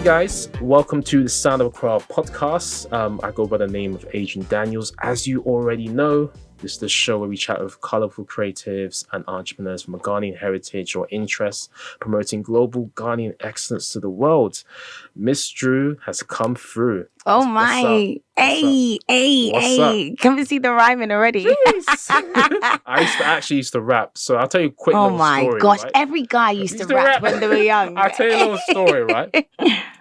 guys, welcome to the Sound of Accra podcast. I go by the name of Adrian Daniels. As you already know, this is the show where we chat with colourful creatives and entrepreneurs from a Ghanaian heritage or interests, promoting global Ghanaian excellence to the world. Mz Dru has come through. Oh my. Hey. Can we see the rhyming already? I used to rap. So I'll tell you a quick little story. Oh my gosh, right? Every guy used to rap when they were young. I'll tell you a little story, right?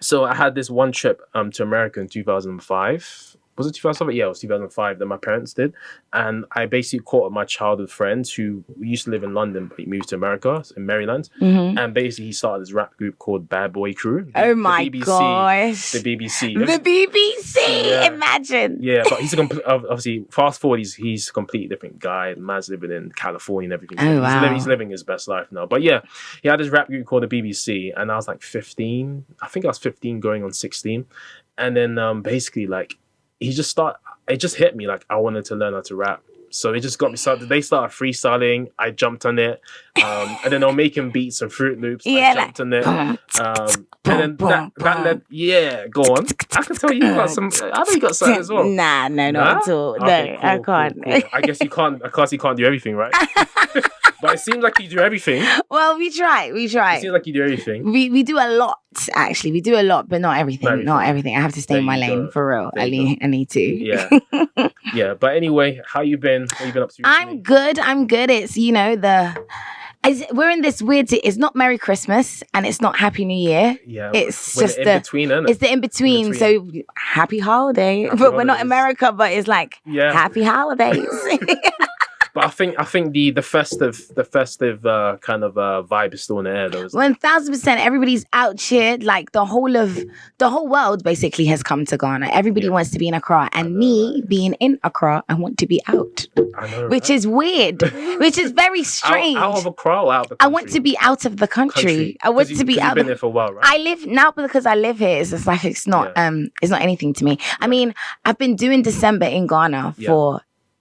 So I had this one trip to America in 2005. Was it 2005? Yeah, it was 2005 that my parents did. And I basically caught up my childhood friends who used to live in London, but he moved to America, in Maryland. Mm-hmm. And basically he started this rap group called Bad Boy Crew. Oh my gosh. The BBC. The BBC, yeah. Imagine. Yeah, but he's obviously, fast forward, he's a completely different guy. The man's living in California and everything. Oh, wow. He's living his best life now. But yeah, he had this rap group called the BBC. And I was like 15. I think I was 15 going on 16. And then basically like, it just hit me like I wanted to learn how to rap. So it just got me started. They started freestyling. I jumped on it. And then they were making beats and Fruit Loops. Yeah, I jumped on it. And then that led, yeah, go on. I can tell you got some, I know you got something as well. Nah, not at all. Okay, no, cool, I can't. Cool. I guess you can't, you can't do everything, right? But it seems like you do everything. Well, we try. It seems like you do everything. We do a lot, actually. We do a lot, but not everything. Not everything. I have to stay in my lane, for real. I need to. Yeah. Yeah. But anyway, how you been? What have you been up to recently? I'm good. It's, we're in this weird, it's not Merry Christmas and it's not Happy New Year. Yeah. It's just the in-between, isn't it? It's the in-between. So happy holiday. We're not America, but it's like happy holidays. But I think the festive kind of vibe is still in the air though. 1000%. Everybody's out cheered. Like the whole world basically has come to Ghana. Everybody wants to be in Accra, and me being in Accra, I want to be out. I know, which is weird. Which is very strange. Out of Accra, or out of the country? I want to be out of the country. I want to be out. You've been there for a while, right? I live now because I live here. It's just like it's not anything to me. I mean, I've been doing December in Ghana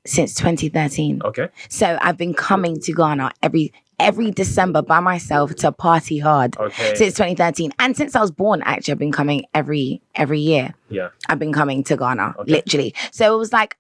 since 2013. Okay. So I've been coming to Ghana every December by myself to party hard since 2013. And since I was born, actually, I've been coming every year. Yeah. I've been coming to Ghana, literally. So it was like,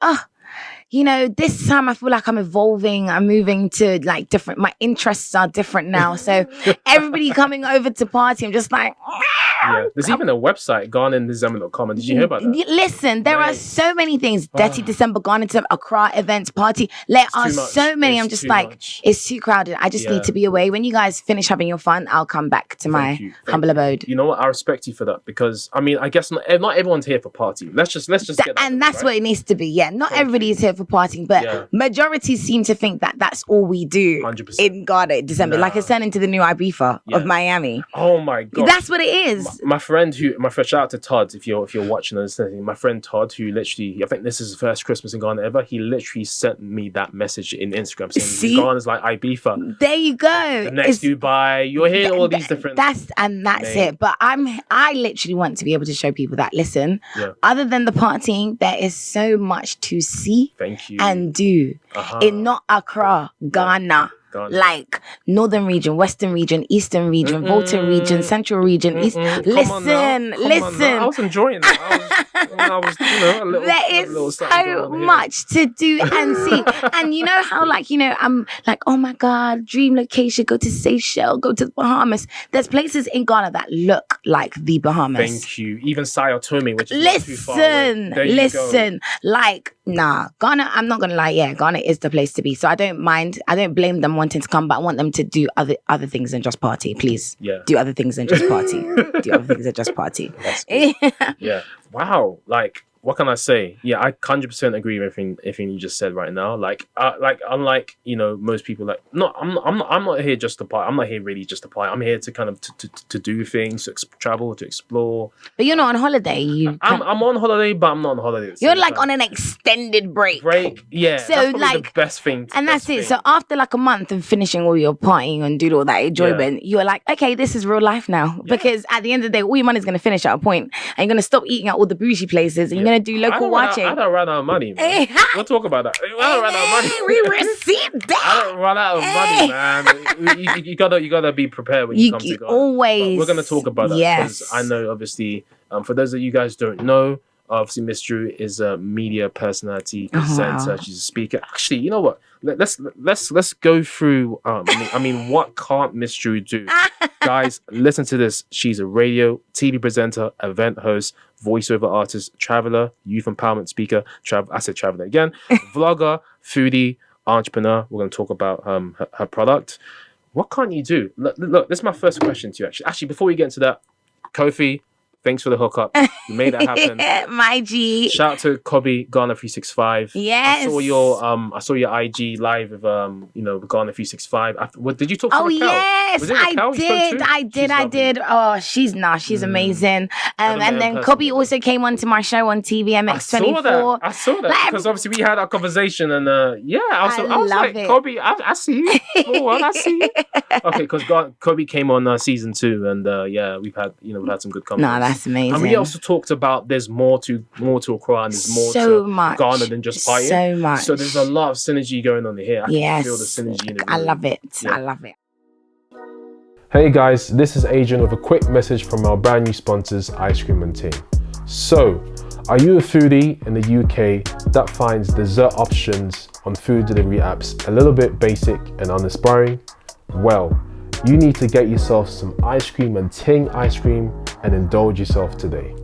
this time I feel like I'm evolving. I'm moving to like different, my interests are different now. So everybody coming over to party, I'm just like, yeah. There's even a website, GhanaanDecember.com. Did you hear about that? Listen, there are so many things. Dirty December, Ghana December, Accra events, party. There are so many. I'm just like, it's too crowded. I just need to be away. When you guys finish having your fun, I'll come back to my humble abode. You know what? I respect you for that because I mean, I guess not everyone's here for party. Let's just get that. And that's what it needs to be. Yeah, not everybody is here for partying, but majority seem to think that that's all we do 100%. in Ghana in December. Like it's turned into the new Ibiza of Miami. Oh my god, that's what it is. My friend, shout out to Todd if you're watching this. My friend Todd, who literally, I think this is his first Christmas in Ghana ever. He literally sent me that message in Instagram saying Ghana's like Ibiza. There you go. The next Dubai. You're hearing all these different. That's it. But I literally want to be able to show people that listen. Other than the partying, there is so much to see. Thank you. And do in not Accra, Ghana. Like Northern region, Western region, Eastern region, Volta region, Central region, East. Listen. I was enjoying that. There is so much to do and see. And you know how I'm like, oh my God, dream location, go to Seychelles, go to the Bahamas. There's places in Ghana that look like the Bahamas. Thank you. Even Sao Tome, which is not too far away. Listen. Like, nah, Ghana, I'm not gonna lie, Ghana is the place to be. So I don't mind. I don't blame them wanting to come, but I want them to do other things than just party, please. Yeah. Do other things than just party. Do other things than just party. That's cool. Yeah. Wow. Like, what can I say? Yeah, I 100% agree with everything you just said right now. Like unlike most people, like I'm not here just to party. I'm not here really just to party. I'm here to kind of to do things, to travel, to explore. But you're not on holiday. I'm on holiday, but I'm not on holiday. You're like on an extended break. Yeah. So that's like the best thing. And that's it. So after like a month of finishing all your partying and doing all that enjoyment, you're like, okay, this is real life now. Yeah. Because at the end of the day, all your money's gonna finish at a point, and you're gonna stop eating at all the bougie places, and you're gonna do local watching. I don't run out of money, man. We'll talk about that. I don't run out of money. We received that. I don't run out of money, man. You gotta be prepared when you come to Ghana. Always. But we're gonna talk about that because I know, obviously, for those of you guys don't know, obviously Mz Dru is a media personality, presenter. She's a speaker. Actually, you know what? Let's go through. I mean, what can't Mz Dru do? Guys, listen to this. She's a radio, TV presenter, event host, voiceover artist, traveler, youth empowerment speaker. I said traveler again. Vlogger, foodie, entrepreneur. We're going to talk about her product. What can't you do? Look, this is my first question to you. Actually, before we get into that, Kofi, thanks for the hookup. You made that happen. My G. Shout out to Kobe Ghana 365. Yes. I saw your IG live with with Ghana 365. Did you talk to Raquel? Yes, Was it Raquel I did. Oh, she's amazing. And then Kobe also came onto my show on TV MX24. I saw that because obviously we had our conversation and I was like, it. Kobe, I see you. Oh, well, I see you. Okay, because Kobe came on season 2 and we've had some good conversations. No, that's amazing. And we also talked about there's more to Accra and there's more to Ghana than just partying. So much. So there's a lot of synergy going on here. I can feel the synergy in the room. I love it. Yeah. I love it. Hey guys, this is Adrian with a quick message from our brand new sponsors, Ice Cream and Ting. So, are you a foodie in the UK that finds dessert options on food delivery apps a little bit basic and uninspiring? Well, you need to get yourself some Ice Cream and Ting ice cream and indulge yourself today.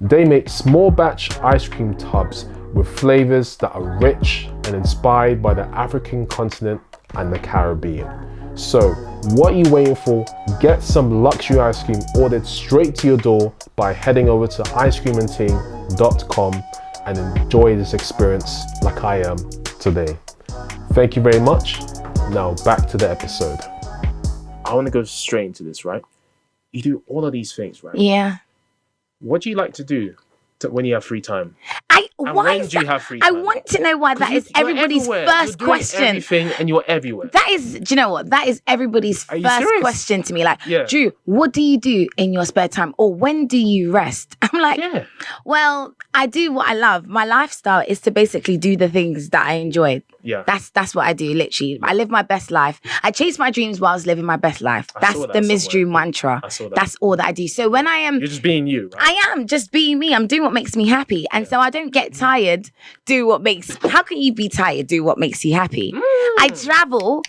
They make small batch ice cream tubs with flavors that are rich and inspired by the African continent and the Caribbean. So, what are you waiting for? Get some luxury ice cream ordered straight to your door by heading over to icecreamandting.com and enjoy this experience like I am today. Thank you very much. Now back to the episode. I want to go straight into this, right? You do all of these things, right? Yeah. What do you like to do when you have free time? When do you have free time? I want to know why that is everybody's first question. Everything and you're everywhere. That is, do you know what? That is everybody's first question to me. Like, Dru, what do you do in your spare time? Or when do you rest? I'm like, well, I do what I love. My lifestyle is to basically do the things that I enjoy. Yeah. That's what I do, literally. I live my best life. I chase my dreams whilst living my best life. That's the Mz Dru mantra. That's all that I do. So when I am... You're just being you, right? I am just being me. I'm doing what makes me happy. And so I don't get tired, do what makes... How can you be tired, do what makes you happy? I travel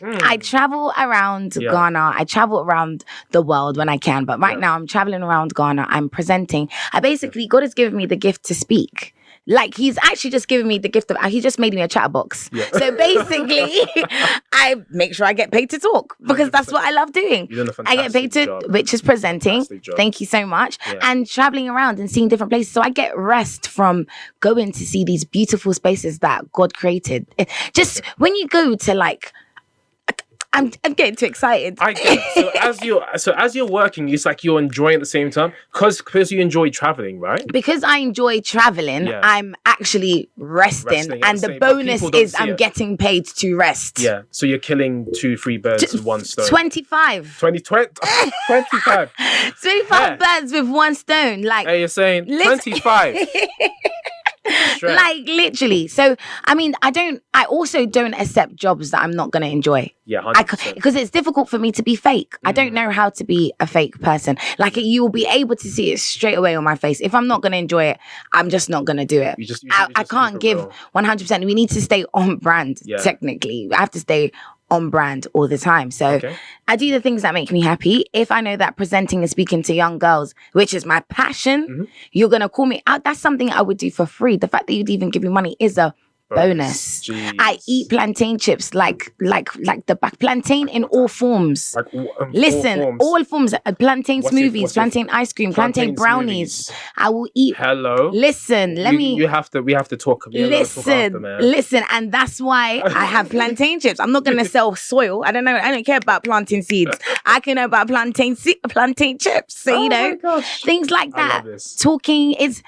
around Ghana. I travel around the world when I can. But right now I'm traveling around Ghana. I'm presenting. God has given me the gift to speak. Like, he's actually just given me the gift of, he just made me a chatterbox. Yeah. So basically, I make sure I get paid to talk because that's what I love doing. You're doing a I get paid to, which is presenting. Thank you so much. Yeah. And traveling around and seeing different places. So I get rest from going to see these beautiful spaces that God created. Just when you go to like, I'm getting too excited. I get it. So as you're working, it's like you're enjoying at the same time because you enjoy traveling, right? Because I enjoy traveling, I'm actually resting and the bonus is I'm getting paid to rest. Yeah. So you're killing 2-3 birds with one stone. 25. 25. 25 birds with one stone. Like, hey, you're saying 25. Like literally. So I mean, I also don't accept jobs that I'm not going to enjoy. Yeah, 100%. Because it's difficult for me to be fake. I don't know how to be a fake person. Like, you will be able to see it straight away on my face. If I'm not going to enjoy it, I'm just not going to do it. I can't give 100%. We need to stay on brand, technically. I have to stay on brand all the time. So I do the things that make me happy. If I know that presenting and speaking to young girls, which is my passion, you're going to call me out. That's something I would do for free. The fact that you'd even give me money is a bonus. Jeez. I eat plantain chips like the back plantain in all forms. Listen, all forms. Plantain smoothies, plantain ice cream, plantain brownies. I will eat. Hello. Listen, we have to talk. Listen, and that's why I have plantain chips. I'm not gonna sell soil. I don't care about plantain seeds. I can know about plantain chips. So things like that. Talking is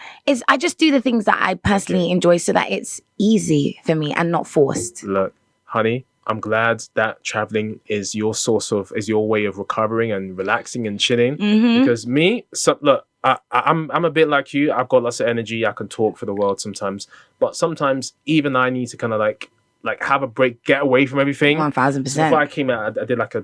I just do the things that I personally enjoy so that it's easy for me and not forced. Look, honey, I'm glad that traveling is your way of recovering and relaxing and chilling. Because I'm a bit like you. I've got lots of energy. I can talk for the world sometimes, but sometimes even I need to kind of like have a break, get away from everything. 1000%. Before I came out, I did like a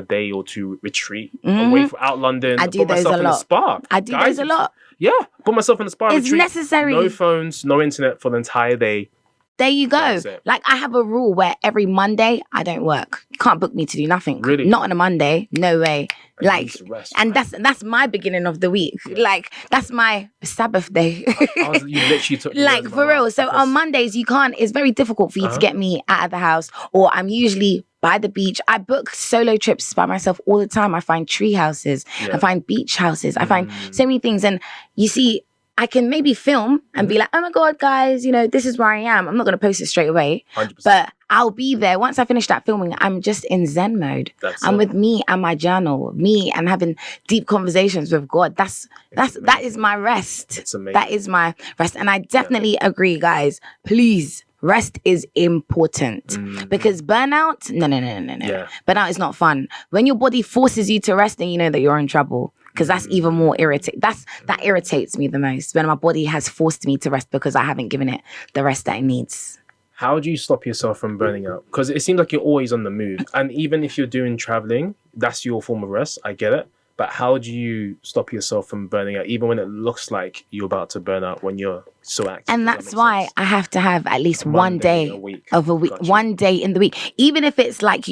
day or two retreat away from out London. I do those a lot. In a spa. I do those a lot. Yeah, put myself in a spa. It's retreat. necessary. No phones, no internet for the entire day. There you go. Like I have a rule where every Monday I don't work. You can't book me to do nothing. Really? Not on a Monday. No way. Like, rest, and that's my beginning of the week. Yeah. Like that's my Sabbath day. You literally took like for real. So on Mondays you can't. It's very difficult for you to get me out of the house, or I'm usually by the beach. I book solo trips by myself all the time. I find tree houses. Yeah. I find beach houses. I find so many things. And you see, I can maybe film and be like, oh my God, guys, this is where I am. I'm not going to post it straight away, 100%. But I'll be there. Once I finish that filming, I'm just in Zen mode. I'm with me and my journal, me and having deep conversations with God. That is my rest. It's amazing. That is my rest. And I definitely agree, guys. Please, rest is important because burnout, no. Yeah. Burnout is not fun. When your body forces you to rest, then you know that you're in trouble. Because that's even more irritating. That irritates me the most, when my body has forced me to rest because I haven't given it the rest that it needs. How do you stop yourself from burning out? Because it seems like you're always on the move. And even if you're doing traveling, that's your form of rest. I get it. But how do you stop yourself from burning out, even when it looks like you're about to burn out when you're so active? And that's why I have to have at least one day of a week, one day in the week. Even if it's like,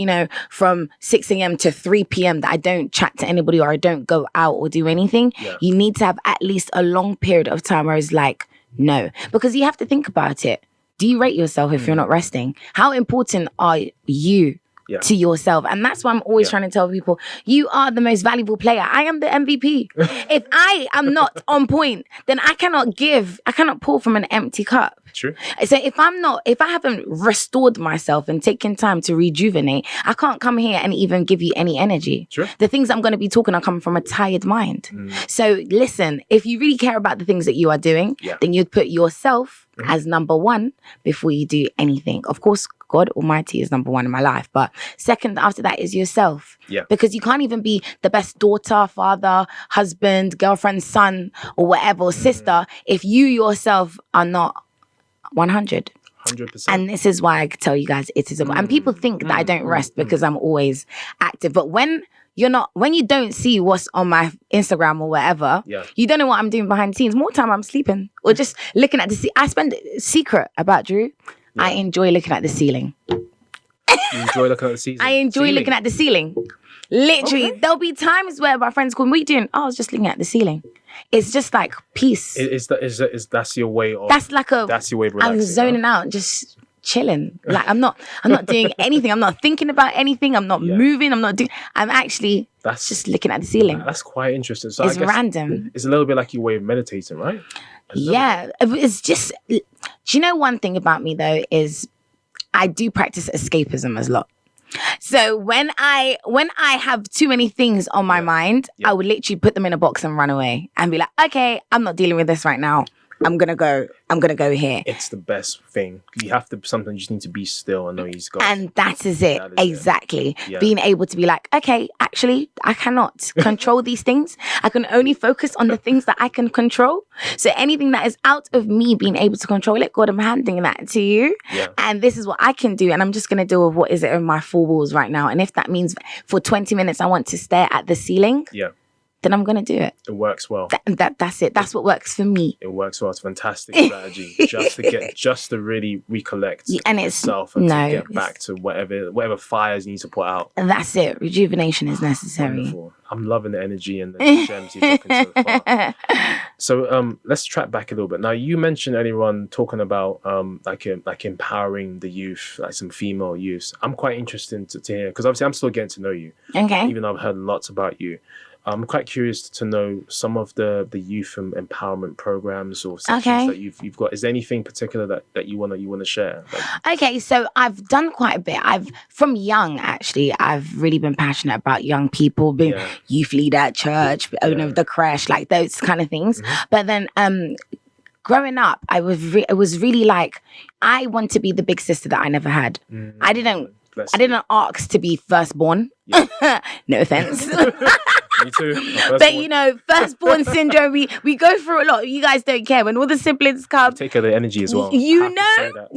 from 6 a.m. to 3 p.m. that I don't chat to anybody or I don't go out or do anything. Yeah. You need to have at least a long period of time where it's like, no. Because you have to think about it. Do you rate yourself if you're not resting? How important are you? Yeah. To yourself. And that's why I'm always trying to tell people, you are the most valuable player. I am the MVP. If I am not on point, then I cannot pour from an empty cup. True. So if I haven't restored myself and taken time to rejuvenate, I can't come here and even give you any energy. True. The things I'm going to be talking are coming from a tired mind. So listen, if you really care about the things that you are doing, then you'd put yourself as number one before you do anything. Of course, God Almighty is number one in my life. But second after that is yourself. Yeah. Because you can't even be the best daughter, father, husband, girlfriend, son, or whatever, sister, if you yourself are not 100. 100%. And this is why I tell you guys it is important. And people think that I don't rest because I'm always active. But when you don't see what's on my Instagram or whatever, you don't know what I'm doing behind the scenes. More time I'm sleeping or just looking at the I spend secret about Dru. Yeah. I enjoy looking at the ceiling. You enjoy looking at the ceiling? I enjoy looking at the ceiling. Literally, there'll be times where my friends call me, what are you doing? Oh, I was just looking at the ceiling. It's just like peace. Is that's your way of? That's your way of relaxing. I'm zoning out, just chilling. Like I'm not doing anything. I'm not thinking about anything. I'm not moving. I'm actually just looking at the ceiling. That's quite interesting. So it's random. It's a little bit like your way of meditating, right? Yeah, it's just. Do you know one thing about me though is I do practice escapism a lot. So when I have too many things on my mind, I would literally put them in a box and run away and be like, okay, I'm not dealing with this right now. I'm gonna go here. It's the best thing. You have to sometimes just need to be still and know he's got. And that is it. Exactly. Yeah. Being able to be like, okay, actually, I cannot control these things. I can only focus on the things that I can control. So anything that is out of me being able to control it, God, I'm handing that to you. Yeah. And this is what I can do. And I'm just gonna deal with what is it in my four walls right now. And if that means for 20 minutes I want to stare at the ceiling. Yeah. Then I'm going to do it. It works well. That's it. That's what works for me. It works well. It's a fantastic strategy. just to really recollect yourself and to get back to whatever fires you need to put out. And that's it. Rejuvenation is necessary. Wonderful. I'm loving the energy and the gems you're talking so far. So let's track back a little bit. Now you mentioned earlier on talking about like empowering the youth, like some female youths. I'm quite interested to hear because obviously I'm still getting to know you. Okay. Even though I've heard lots about you. I'm quite curious to know some of the youth empowerment programs or sections that you've got. Is there anything particular that you wanna share? Okay, so I've done quite a bit. From young actually, I've really been passionate about young people, being youth leader at church, owner of the creche, like those kind of things. Mm-hmm. But then growing up, it was really like I want to be the big sister that I never had. Mm-hmm. I didn't ask to be firstborn. Yeah. No offense. Me too. But you know, firstborn syndrome, we go through a lot. You guys don't care when all the siblings come. Take care of the energy as well. You know.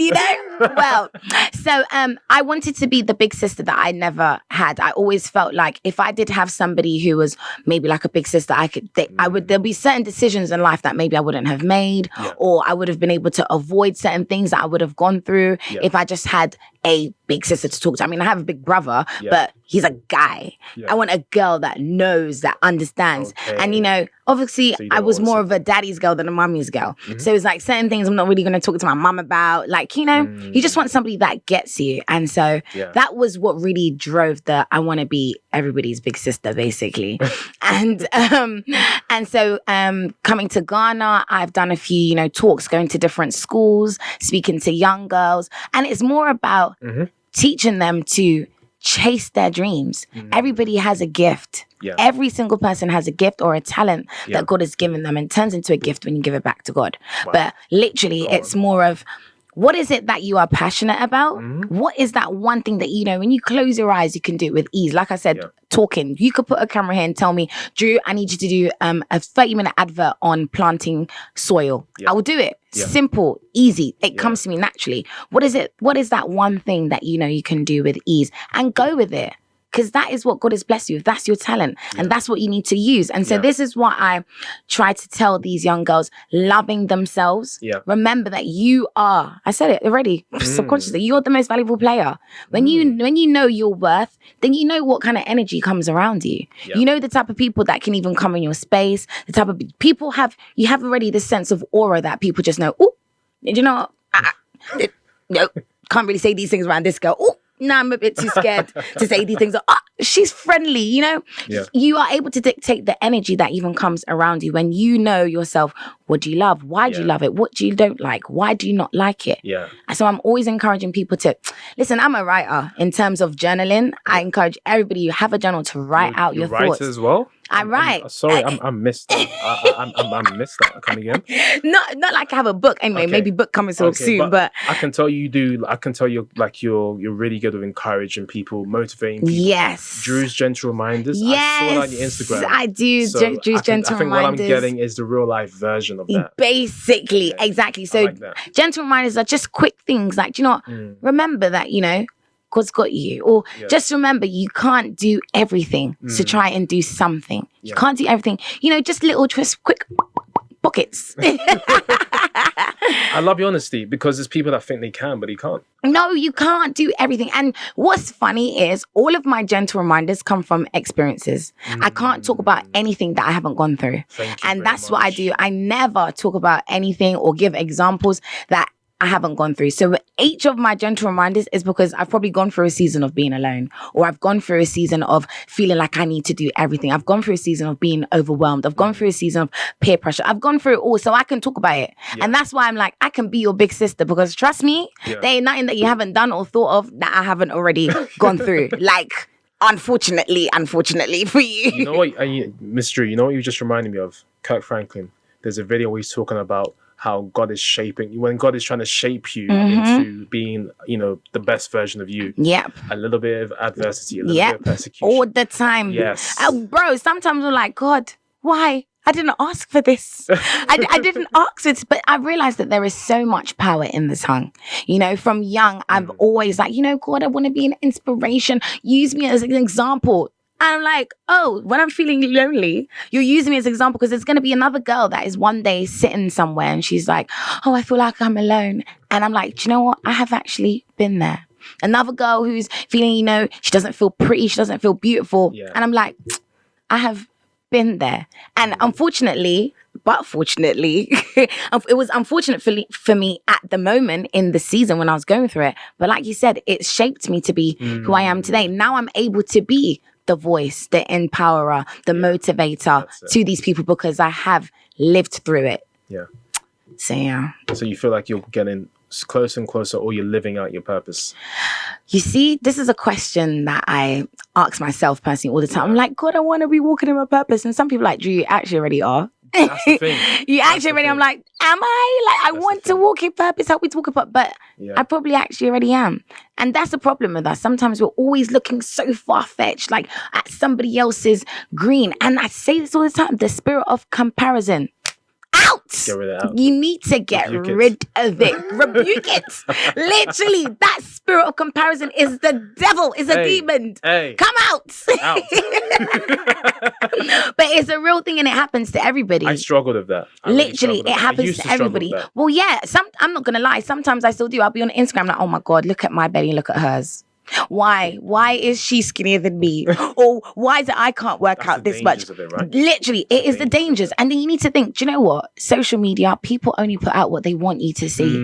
Well, so I wanted to be the big sister that I never had. I always felt like if I did have somebody who was maybe like a big sister, there'll be certain decisions in life that maybe I wouldn't have made, or I would have been able to avoid certain things that I would have gone through if I just had a big sister to talk to. I mean, I have a big brother, but he's a guy. I want a girl that knows, that understands. And, you know, obviously, I was more of a daddy's girl than a mummy's girl. So it's like certain things I'm not really going to talk to my mum about. Like, you know, you just want somebody that gets you. And so that was what really drove I want to be everybody's big sister, basically. And so coming to Ghana, I've done a few, you know, talks, going to different schools, speaking to young girls. And it's more about teaching them to chase their dreams. Everybody has a gift. Every single person has a gift or a talent that God has given them, and turns into a gift when you give it back to God. But literally, it's more of, what is it that you are passionate about? What is that one thing that, you know, when you close your eyes, you can do it with ease? Like I said, talking. You could put a camera here and tell me, Dru, I need you to do a 30-minute advert on planting soil. I will do it. Simple, easy. It comes to me naturally. What is it? What is that one thing that, you know, you can do with ease? And go with it. Because that is what God has blessed you with. That's your talent. And that's what you need to use. And so this is what I try to tell these young girls: loving themselves. Remember that you are, I said it already, subconsciously, you're the most valuable player. When you know your worth, then you know what kind of energy comes around you. You know the type of people that can even come in your space, the type of people you have already this sense of aura that people just know, oh, you know, no, can't really say these things around this girl. Oh, no, I'm a bit too scared to say these things. Oh, she's friendly, you know? You are able to dictate the energy that even comes around you when you know yourself. What do you love? Why do you love it? What do you don't like? Why do you not like it? So I'm always encouraging people to, listen, I'm a writer. In terms of journaling, I encourage everybody, you have a journal to write out your thoughts. As well? I write. I missed that. I missed that. Come again? Not like I have a book. Anyway, maybe book coming soon. But I can tell you do. I can tell you like you're really good with encouraging people, motivating people. Yes. Dru's gentle reminders. Yes, I saw that on your Instagram. I do. So Dru's gentle reminders. I think what I'm getting is the real life version of that. Basically, exactly. So like gentle reminders are just quick things. Like, do you know what? Remember that, you know, God's got you. Or just remember, you can't do everything. So try and do something. You can't do everything. You know, just little twist, quick pockets. I love your honesty, because there's people that think they can, but they can't. No, you can't do everything. And what's funny is all of my gentle reminders come from experiences. I can't talk about anything that I haven't gone through. And that's what I do. I never talk about anything or give examples that I haven't gone through. So each of my gentle reminders is because I've probably gone through a season of being alone, or I've gone through a season of feeling like I need to do everything. I've gone through a season of being overwhelmed. I've gone through a season of peer pressure. I've gone through it all, so I can talk about it. And that's why I'm like, I can be your big sister, because trust me, there ain't nothing that you haven't done or thought of that I haven't already gone through. Like, unfortunately for you. You know what, Mz Dru, you know what you just reminded me of? Kirk Franklin. There's a video where he's talking about how God is shaping, when God is trying to shape you into being, you know, the best version of you. A little bit of adversity, a little bit of persecution. All the time. Bro, sometimes I'm like, God, why? I didn't ask for this. I didn't ask for this, but I realized that there is so much power in the tongue. You know, from young, I've always like, you know, God, I want to be an inspiration. Use me as an example. And I'm like, oh, when I'm feeling lonely, you're using me as an example, because there's going to be another girl that is one day sitting somewhere and she's like, oh, I feel like I'm alone. And I'm like, do you know what? I have actually been there. Another girl who's feeling, you know, she doesn't feel pretty, she doesn't feel beautiful. And I'm like, I have been there. And unfortunately, but fortunately, it was unfortunate for me at the moment in the season when I was going through it. But like you said, it shaped me to be who I am today. Now I'm able to be the voice, the empowerer, the motivator to these people, because I have lived through it. So you feel like you're getting closer and closer, or you're living out your purpose? You see, this is a question that I ask myself personally all the time. I'm like, God, I want to be walking in my purpose. And some people are like, Dru, you actually already are. That's the thing. You actually already, I'm like, am I? Like, I want to walk in purpose, help me to walk in purpose, but I probably actually already am. And that's the problem with us. Sometimes we're always looking so far-fetched, like at somebody else's green. And I say this all the time, the spirit of comparison. Out. Get rid of it out. You need to get rid of it. Rebuke it. Literally, that spirit of comparison is the devil, is a demon. Come out. But it's a real thing and it happens to everybody. I struggled with that. Literally, it happens to everybody. Well, yeah, I'm not going to lie. Sometimes I still do. I'll be on Instagram like, oh my God, look at my belly, look at hers. Why? Why is she skinnier than me? Or why is it I can't work out this much? Right? Literally, it is the dangers. And then you need to think, do you know what? Social media, people only put out what they want you to see.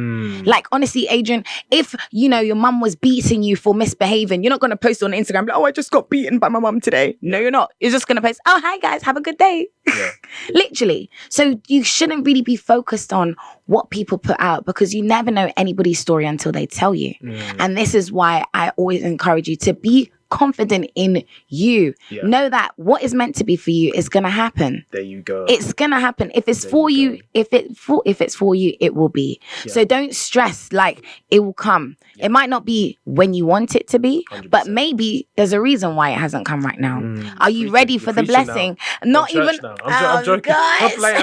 Like, honestly, Adrian, if, you know, your mum was beating you for misbehaving, you're not going to post on Instagram, like, oh, I just got beaten by my mum today. No, you're not. You're just going to post, oh, hi, guys, have a good day. Yeah. Literally. So you shouldn't really be focused on what people put out because you never know anybody's story until they tell you. And this is why I always encourage you to be confident in you. Know that what is meant to be for you is gonna happen. There you go. It's gonna happen. If it's for you, if it's for you, it will be. So don't stress, like it will come. It might not be when you want it to be, 100%. But maybe there's a reason why it hasn't come right now. Are you ready for the blessing? Not even I'm joking. I'm playing.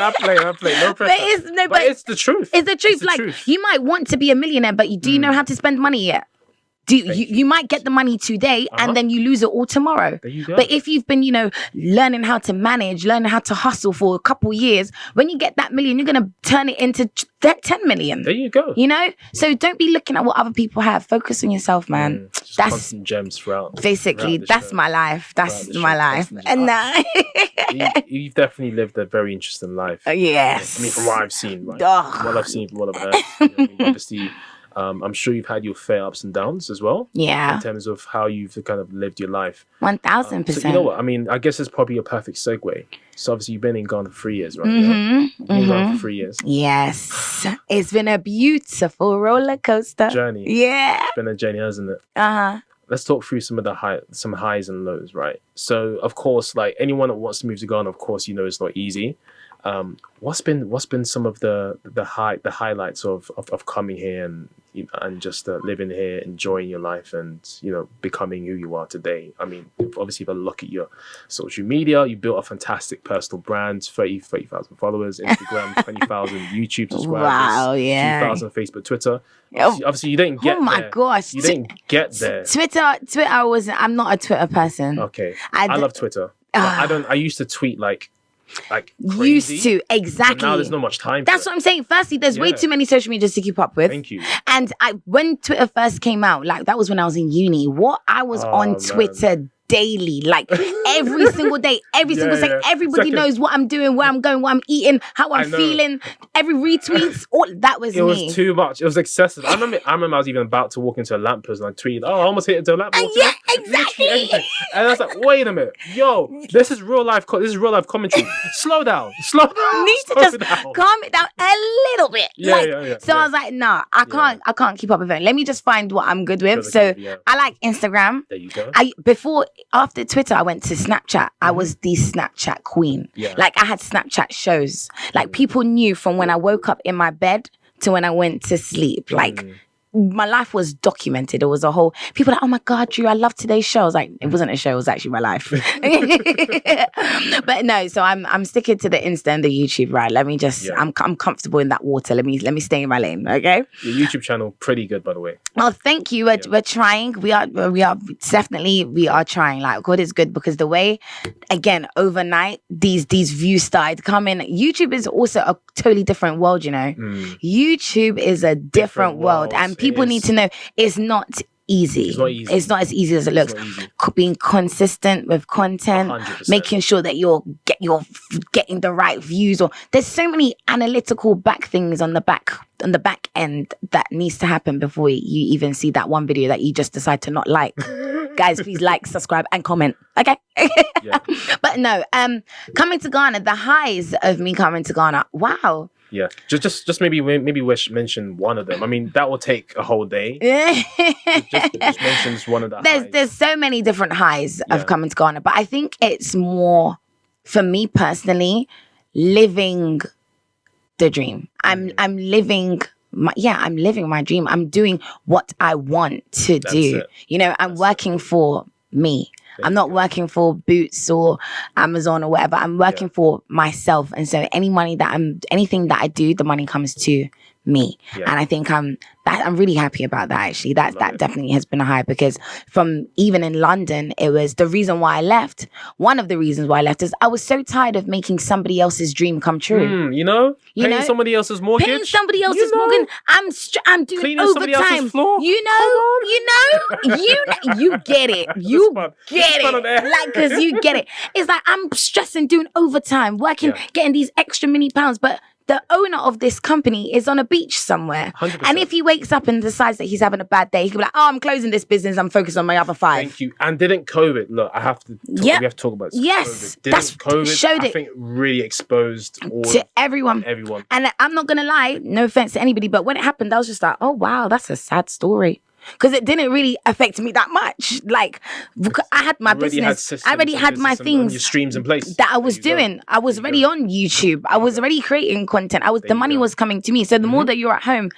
No pressure. But it's the truth. It's the truth. Like you might want to be a millionaire, but do you know how to spend money yet? You might get the money today and then you lose it all tomorrow. There you go. But if you've been, learning how to manage, learning how to hustle for a couple years, when you get that million, you're going to turn it into 10 million. There you go. So don't be looking at what other people have. Focus on yourself, man. That's constant gems throughout. Basically, that's my life. That's my life. And you've definitely lived a very interesting life. Yes. I mean, from what I've seen, right? From what I've seen, from what I've heard. Obviously, I'm sure you've had your fair ups and downs as well. Yeah. In terms of how you've kind of lived your life. 1000%. So you know what? I mean, I guess it's probably a perfect segue. So obviously you've been in Ghana for 3 years, right? You've been in Ghana for 3 years. Yes. It's been a beautiful roller coaster. Journey. Yeah. It's been a journey, hasn't it? Uh-huh. Let's talk through some of the some highs and lows, right? So of course, like anyone that wants to move to Ghana, of course, it's not easy. What's been some of the highlights of coming here and just living here, enjoying your life, and becoming who you are today? I mean, obviously, if I look at your social media, you built a fantastic personal brand, 30,000 followers, Instagram, 20,000 YouTube subscribers, wow, yeah, 2,000 Facebook, Twitter. Obviously, you didn't get. Oh my gosh, you didn't get there. Twitter wasn't. I'm not a Twitter person. Okay, I love Twitter. I used to tweet like crazy. Used to, exactly. But now there's not much time. That's what I'm saying. Firstly, there's way too many social medias to keep up with. Thank you. And when Twitter first came out, like that was when I was in uni. I was on Twitter daily, like every single day, every single second. Everybody knows what I'm doing, where I'm going, what I'm eating, how I'm feeling. Every retweets, all that was me. It was too much. It was excessive. I remember I was even about to walk into a lamppost and I tweeted, "Oh, I almost hit into a lamppost." Yeah, exactly. And I was like, "Wait a minute, yo, this is real life. This is real life commentary. Slow down, slow down. You need to just calm it down a little bit." So I was like, "Nah, I can't keep up with it. Let me just find what I'm good with." So I like Instagram. There you go. After Twitter, I went to Snapchat. I was the Snapchat queen. Yeah. Like I had Snapchat shows. Like people knew from when I woke up in my bed to when I went to sleep. Like my life was documented. It was a whole. People were like, "Oh my God, Dru, I love today's show." I was like, it wasn't a show. It was actually my life. But no, so I'm sticking to the Insta and the YouTube. Right? Let me just. I'm comfortable in that water. Let me stay in my lane. Okay. Your YouTube channel pretty good, by the way. Oh, thank you. We're trying. We are definitely trying. Like God is good because the way, again, overnight these views started coming. YouTube is also a totally different world. YouTube is a different world, and people need to know it's not easy. It's not easy. It's not as easy as it looks. Being consistent with content, 100%. making sure that you're getting the right views. Or there's so many analytical back things on the back end that needs to happen before you even see that one video that you just decide to not like. Guys, please like, subscribe, and comment. Okay. But no, coming to Ghana, the highs of me coming to Ghana. Wow. Yeah, just maybe mention one of them. I mean, that will take a whole day. just mention one of the highs. There's so many different highs of coming to Ghana, but I think it's more, for me personally, living the dream. I'm living I'm living my dream. I'm doing what I want to do. You know, I'm working for me. I'm not working for Boots or Amazon or whatever. I'm working for myself. And so anything that I do, the money comes to me. And I think I'm really happy about that, actually. That definitely has been a high, because from even in London, it was the reason why I left. One of the reasons why I left is I was so tired of making somebody else's dream come true. Paying somebody else's mortgage. Paying somebody else's mortgage. I'm doing cleaning overtime. Somebody else's floor. You get it. You get it. Like, because you get it. It's like I'm stressing, doing overtime, working, getting these extra mini pounds, but the owner of this company is on a beach somewhere. 100%. And if he wakes up and decides that he's having a bad day, he could be like, I'm closing this business. I'm focused on my other 5. Thank you. And didn't COVID, look, we have to talk about this. Yes. COVID. Didn't COVID, showed it. I think, really exposed to everyone. And I'm not going to lie, no offense to anybody, but when it happened, I was just like, oh, wow, that's a sad story. Because it didn't really affect me that much. Like, I had my business. I already had my things. Your streams in place. That I was doing. I was already on YouTube. I was already creating content. The money was coming to me. So the more that you're at home,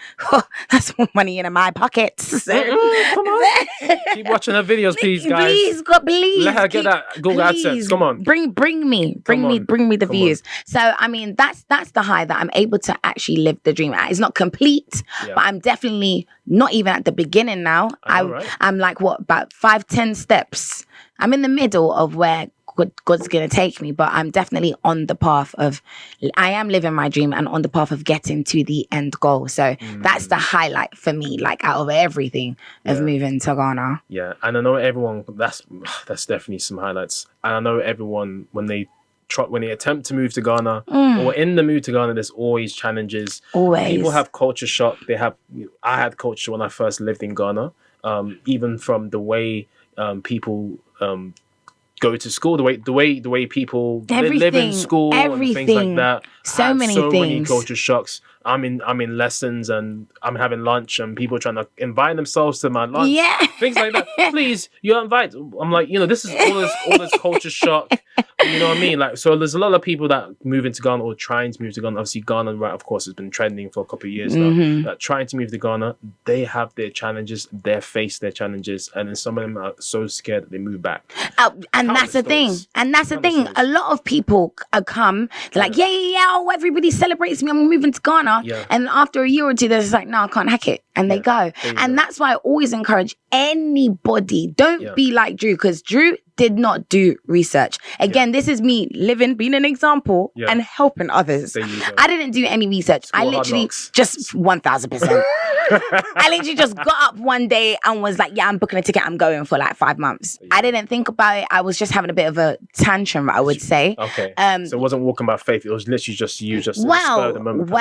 that's more money in my pockets. So, come on. Keep watching her videos, please, guys. Please, God, please. Let her get that Google AdSense. Come on. Bring me the views. So, I mean, that's the high that I'm able to actually live the dream. It's not complete, but I'm definitely not even at the beginning now. I'm like, about 5-10 steps. I'm in the middle of where God's going to take me, but I'm definitely on the path of, I am living my dream and on the path of getting to the end goal. So that's the highlight for me, like out of everything of moving to Ghana. Yeah, and I know everyone, that's definitely some highlights. And I know everyone, when they attempt to move to Ghana or in the move to Ghana, there's always challenges. Always. People have culture shock. I had culture when I first lived in Ghana, even from the way people go to school, the way people live in school, and things like that. So many culture shocks. I'm in lessons and I'm having lunch and people trying to invite themselves to my lunch. Yeah. Things like that. Please, you're invited. I'm like, this is all this culture shock. You know what I mean? Like, so there's a lot of people that move into Ghana or trying to move to Ghana. Obviously, Ghana, right, of course, has been trending for a couple of years now. That trying to move to Ghana, they have their challenges, they face their challenges, and then some of them are so scared that they move back. And that's the thing. And that's the thing. A lot of people come, they're like, everybody celebrates me. I'm moving to Ghana. Yeah. And after a year or two, they're just like, no, I can't hack it. And they go. And that's why I always encourage anybody, don't be like Dru, because Dru did not do research. Again, this is me being an example and helping others. I didn't do any research. I literally just 1000%. I literally just got up one day and was like, I'm booking a ticket. I'm going for like 5 months. I didn't think about it. I was just having a bit of a tantrum, I would say. Okay. So it wasn't walking by faith. It was literally just you spur of the moment.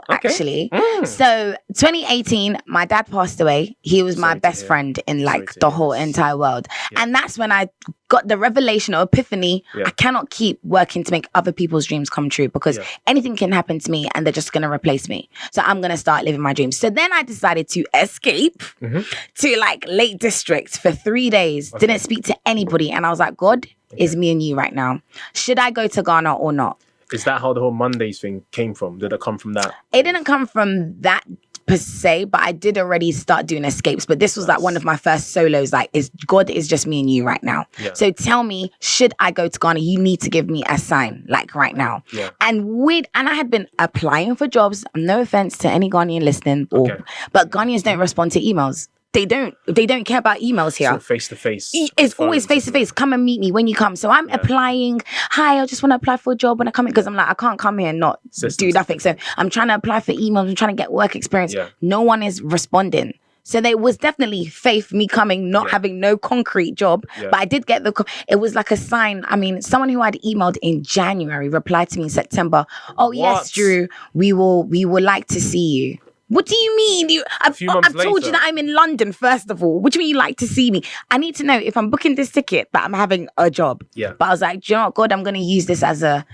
Actually. So 2018, my dad passed away. He was my best friend in like the whole entire world. Yeah. And that's when I got the revelation or epiphany. I cannot keep working to make other people's dreams come true, because anything can happen to me and they're just going to replace me. So I'm going to start living my dreams. So then I decided to escape to like Lake District for 3 days. Didn't speak to anybody. And I was like, God, it's me and you right now. Should I go to Ghana or not? Is that how the whole Mondays thing came from? Did it come from that? It didn't come from that per se, but I did already start doing escapes. But this was like one of my first solos. Like, God is just me and you right now. Yeah. So tell me, should I go to Ghana? You need to give me a sign, like right now. Yeah. And I had been applying for jobs. No offense to any Ghanaian listening, but Ghanaians don't respond to emails. They don't care about emails here. So face to face. It's always face to face. Come and meet me when you come. So I'm applying. Hi, I just want to apply for a job when I come in, because I'm like, I can't come here and not do nothing. So I'm trying to apply for emails. I'm trying to get work experience. Yeah. No one is responding. So there was definitely faith me coming, not having no concrete job. Yeah. But I did get it was like a sign. I mean, someone who I'd emailed in January replied to me in September. Oh, yes, Dru, we would like to see you. What do you mean? I've told you that I'm in London, first of all. What do you mean you like to see me? I need to know if I'm booking this ticket that I'm having a job. Yeah. But I was like, do you know what, God, I'm going to use this as a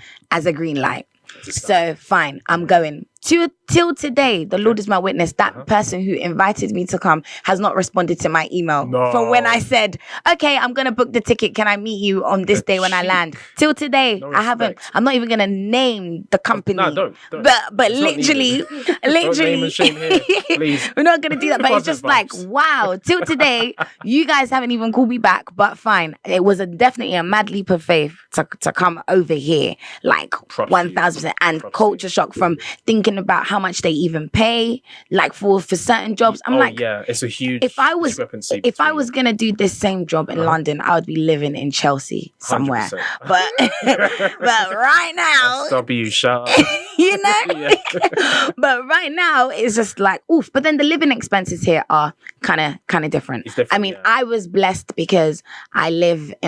green light. So fine, I'm going. Till today, the Lord is my witness. That person who invited me to come has not responded to my email for when I said, okay, I'm going to book the ticket. Can I meet you on this day when I land? Till today, I haven't. I'm not even going to name the company. No, don't. But literally, Don't name and shame here, please. We're not going to do that. But it's just like, wow. Till today, you guys haven't even called me back. But fine. It was definitely a mad leap of faith to come over here. Like 1,000%. And culture shock from thinking about how much they even pay, like for certain jobs. I'm like, yeah, it's a huge discrepancy. If I was gonna do this same job in London, I would be living in Chelsea somewhere. 100%. But right now, SW, shout out. You know, but right now it's just like oof. But then the living expenses here are kind of different. I mean, I was blessed because I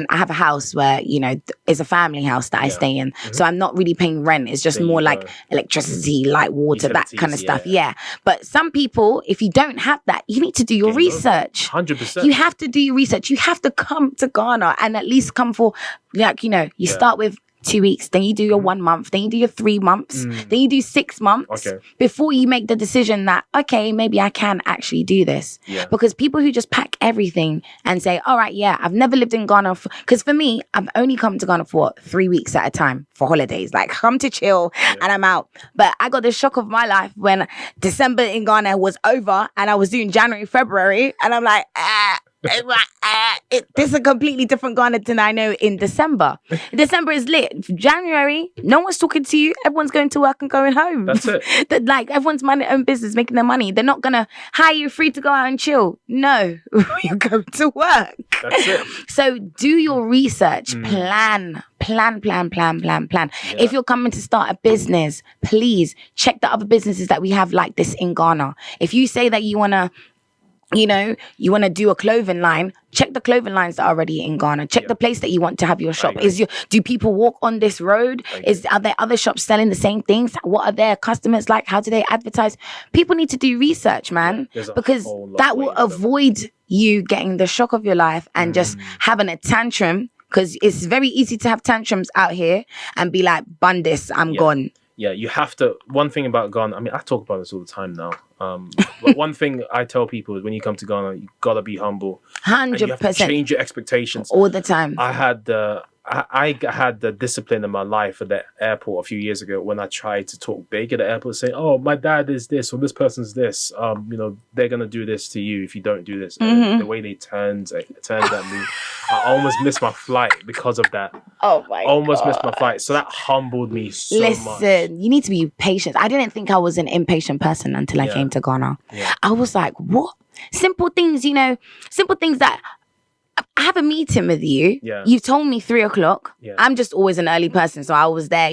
have a house where it's a family house that I stay in, so I'm not really paying rent. It's just more like electricity, light, water, that kind of stuff. Yeah. But some people, if you don't have that, you need to do your research. 100%. You have to do your research. You have to come to Ghana and at least come for you start with 2 weeks, then you do your 1 month, then you do your 3 months, then you do 6 months before you make the decision that, okay, maybe I can actually do this. Yeah. Because people who just pack everything and say, all right, yeah, I've never lived in Ghana. Because for me, I've only come to Ghana for 3 weeks at a time for holidays. Like, come to chill and I'm out. But I got the shock of my life when December in Ghana was over and I was doing January, February, and I'm like, this is a completely different Ghana than I know in December. December is lit. January, no one's talking to you. Everyone's going to work and going home. That's it. Like, everyone's minding their own business, making their money. They're not going to hire you free to go out and chill. No, you're going to work. That's it. So do your research. Plan. Yeah. If you're coming to start a business, please check the other businesses that we have like this in Ghana. If you say that you want to do a clothing line, check the clothing lines that are already in Ghana. Check the place that you want to have your shop. Do people walk on this road? Are there other shops selling the same things? What are their customers like? How do they advertise? People need to do research, man, because that will avoid you getting the shock of your life and just having a tantrum, because it's very easy to have tantrums out here and be like, bun this, I'm gone. Yeah, you have to. One thing about Ghana, I mean, I talk about this all the time now. But one thing I tell people is when you come to Ghana, you gotta be humble. 100%. You have to change your expectations all the time. I had the discipline in my life at the airport a few years ago when I tried to talk big at the airport, saying, "Oh, my dad is this or this person's this. They're gonna do this to you if you don't do this." And the way they turned at me, I almost missed my flight because of that. Oh my! Almost missed my flight. So that humbled me so much. Listen, you need to be patient. I didn't think I was an impatient person until I came to Ghana. Yeah. I was like, what? Simple things, simple things that. I have a meeting with you. Yeah. You told me 3:00. Yeah. I'm just always an early person, so I was there.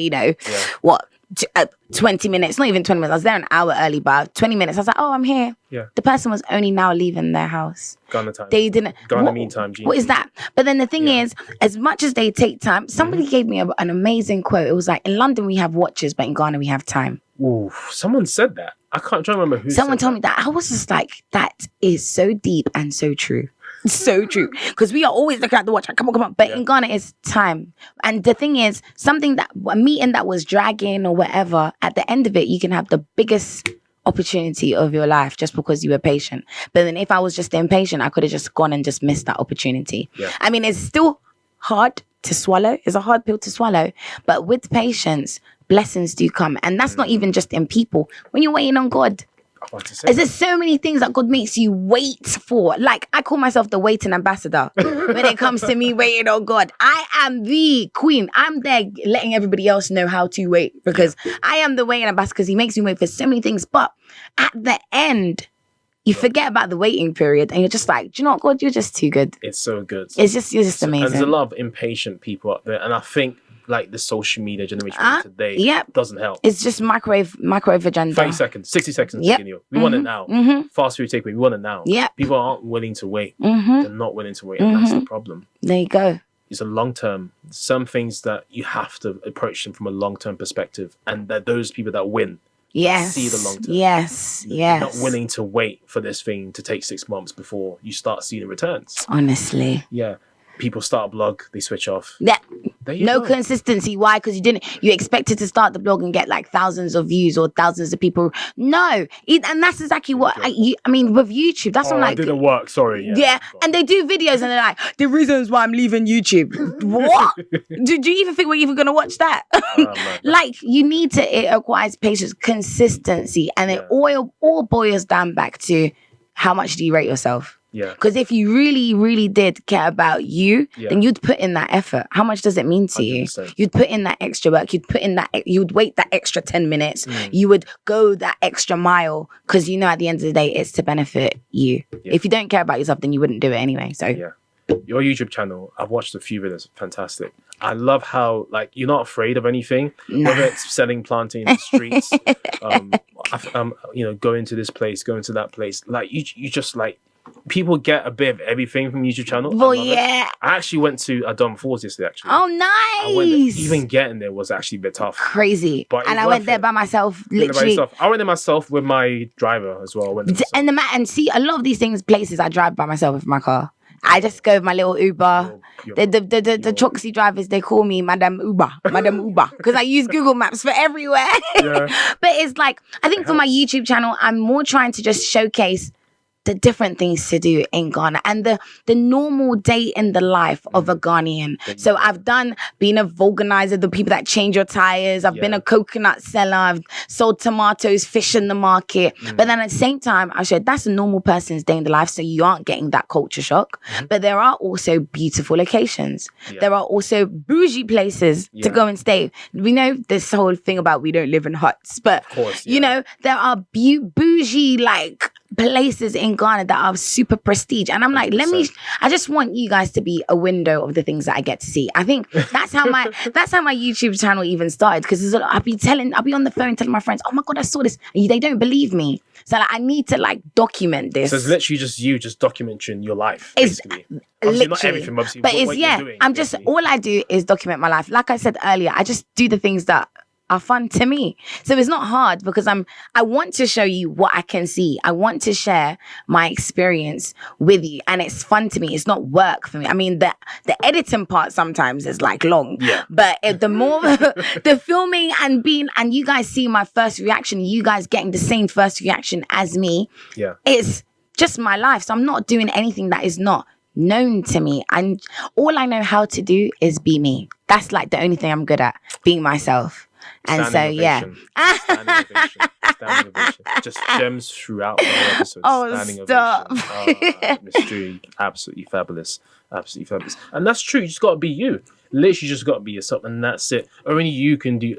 20 minutes, not even 20 minutes. I was there an hour early, but 20 minutes. I was like, oh, I'm here. Yeah. The person was only now leaving their house. Ghana time. They didn't. Ghana meantime. What is that? But then the thing is, as much as they take time, somebody gave me an amazing quote. It was like, in London we have watches, but in Ghana we have time. Ooh, someone said that. I can't try to remember who. Someone told me that. I was just like, that is so deep and so true. So true, because we are always looking at the watch. Come on. But in Ghana, it's time. And the thing is, a meeting that was dragging or whatever, at the end of it, you can have the biggest opportunity of your life just because you were patient. But then if I was just impatient, I could have just gone and just missed that opportunity. Yeah. I mean, it's still hard to swallow. It's a hard pill to swallow. But with patience, blessings do come. And that's not even just in people. When you're waiting on God, there's so many things that God makes you wait for. Like, I call myself the waiting ambassador when it comes to me waiting on God. I am the queen. I'm there letting everybody else know how to wait, because I am the waiting ambassador, because he makes me wait for so many things. But at the end, you forget about the waiting period and you're just like, do you know what, God, you're just too good. It's so good. You're just amazing. And there's a lot of impatient people out there. And I think like the social media generation today doesn't help. It's just microwave agenda. 30 seconds, 60 seconds. We want it now. Fast food takeaway, we want it now. People aren't willing to wait. They're not willing to wait, and that's the problem. There you go. It's a long term. Some things that you have to approach them from a long term perspective, and that those people that win see the long term. Yes. You're not willing to wait for this thing to take 6 months before you start seeing returns. Honestly. Yeah. People start a blog, they switch off. Yeah. No consistency. Why? Because you expected to start the blog and get like thousands of views or thousands of people. No. And that's exactly what I mean with YouTube. That's what I'm like. It didn't work. Sorry. Yeah. And they do videos and they're like, the reasons why I'm leaving YouTube. What? Do you even think we're even going to watch that? Like, you need to, it requires patience, consistency. And it all boils down back to how much do you rate yourself? Yeah. Because if you really, really did care about you, then you'd put in that effort. How much does it mean to 100%. You? You'd put in that extra work. You'd wait that extra 10 minutes. You would go that extra mile because you know at the end of the day, it's to benefit you. Yeah. If you don't care about yourself, then you wouldn't do it anyway. So your YouTube channel, I've watched a few videos. Fantastic. I love how like you're not afraid of anything, whether it's selling plantain in the streets, going to this place, going to that place. Like you just like. People get a bit of everything from YouTube channel. Well, I actually went to Dom Falls yesterday, actually. Oh, nice. Even getting there was actually a bit tough. Crazy. And I went there by myself, literally. I went there myself with my driver as well. And see, a lot of these places I drive by myself with my car. I just go with my little Uber. The Troxy drivers, they call me Madam Uber, because I use Google Maps for everywhere. Yeah. But it's like, I think for my YouTube channel, I'm more trying to just showcase the different things to do in Ghana and the normal day in the life of a Ghanaian. So I've been a vulcanizer, the people that change your tires. I've been a coconut seller. I've sold tomatoes, fish in the market. But then at the same time, I said that's a normal person's day in the life. So you aren't getting that culture shock. But there are also beautiful locations. There are also bougie places to go and stay. We know this whole thing about we don't live in huts, but of course, you know, there are bougie like places in Ghana that are super prestige, and I'm like, I just want you guys to be a window of the things that I get to see. I think that's how my YouTube channel even started, because I'll be on the phone telling my friends, oh my god, I saw this, and they don't believe me. So like, I need to like document this. So it's literally just you just documenting your life, basically. Obviously not everything, obviously, but what you're doing, I'm just, all I do is document my life. Like I said earlier, I just do the things that are fun to me. So it's not hard, because I want to show you what I can see. I want to share my experience with you, and it's fun to me. It's not work for me. I mean, the editing part sometimes is like long, but the more the filming and you guys see my first reaction, you guys getting the same first reaction as me, it's just my life. So I'm not doing anything that is not known to me, and all I know how to do is be me. That's like the only thing I'm good at, being myself. And Standing ovation. Just gems throughout the whole episode. Oh, stop. Mz Dru, absolutely fabulous. Absolutely fabulous. And that's true. You just got to be you. Literally just got to be yourself, and that's it. Only you can do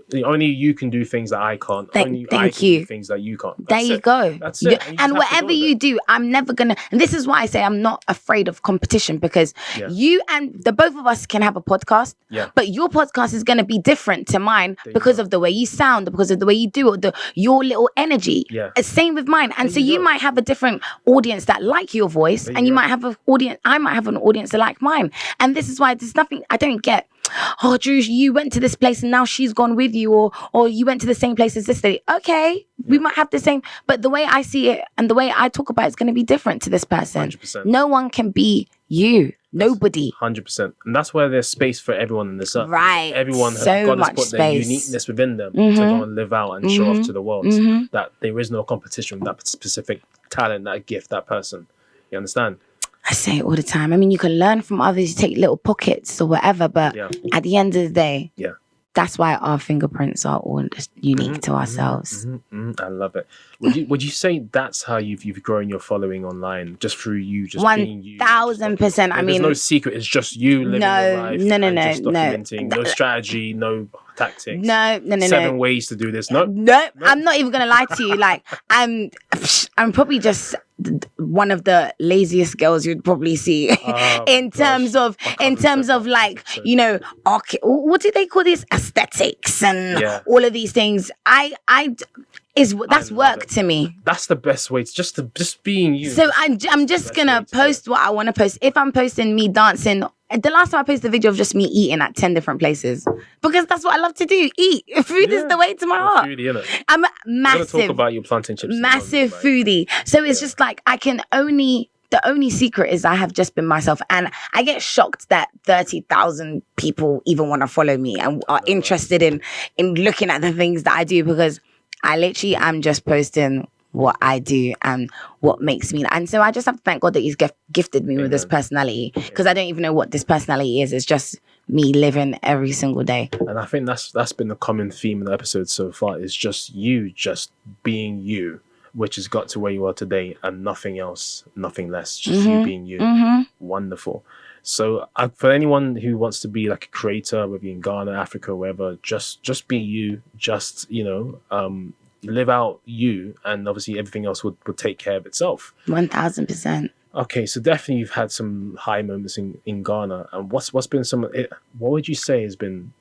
things that I can't. Only I can do things that you can't. There you go. That's it. And whatever you do, I'm never gonna, and this is why I say I'm not afraid of competition, because you and the both of us can have a podcast, but your podcast is gonna be different to mine because of the way you sound, because of the way you do it, your little energy. Same with mine. And so you might have a different audience that like your voice, and you might have an audience, I might have an audience that like mine. And this is why there's nothing, I don't get, oh, Dru, you went to this place and now she's gone with you, or you went to the same place as this lady. Okay, we might have the same, but the way I see it and the way I talk about it is going to be different to this person. 100%. No one can be you. Nobody. 100%. And that's where there's space for everyone in this earth. Right. Everyone has got to put their uniqueness within them to go and live out and show off to the world that there is no competition with that specific talent, that gift, that person. You understand? I say it all the time. I mean, you can learn from others, you take little pockets or whatever, but at the end of the day, that's why our fingerprints are all unique to ourselves. I love it. Would you say that's how you've grown your following online, just through you, just being you? 1000%. I mean, there's no secret. It's just you living your life. No, documenting. No strategy, no tactics. No. 7 ways to do this. No. I'm not even gonna lie to you. Like, I'm probably just one of the laziest girls you'd probably see in terms of like, you know, what do they call this, aesthetics and all of these things. That's work to me. That's the best way to just being you. So I'm just gonna post what I want to post. If I'm posting me dancing, the last time I posted a video of just me eating at 10 different places, because that's what I love to do. Eat. Food is the way to my heart. Foodie, innit? I'm massive. We're gonna talk about your plantain chips. Massive foodie. So it's just like I can only the only secret is I have just been myself. And I get shocked that 30,000 people even want to follow me and are interested in looking at the things that I do, because I literally am just posting what I do and what makes me. And so I just have to thank God that he's gifted me with this personality, because I don't even know what this personality is. It's just me living every single day. And I think that's been the common theme in the episode so far, is just you just being you, which has got to where you are today, and nothing else, nothing less, just you being you. Wonderful. So for anyone who wants to be like a creator, whether in Ghana, Africa, wherever, just be you, just, live out you, and obviously everything else would take care of itself. 1000%. Okay, so definitely you've had some high moments in Ghana, and what's been what would you say has been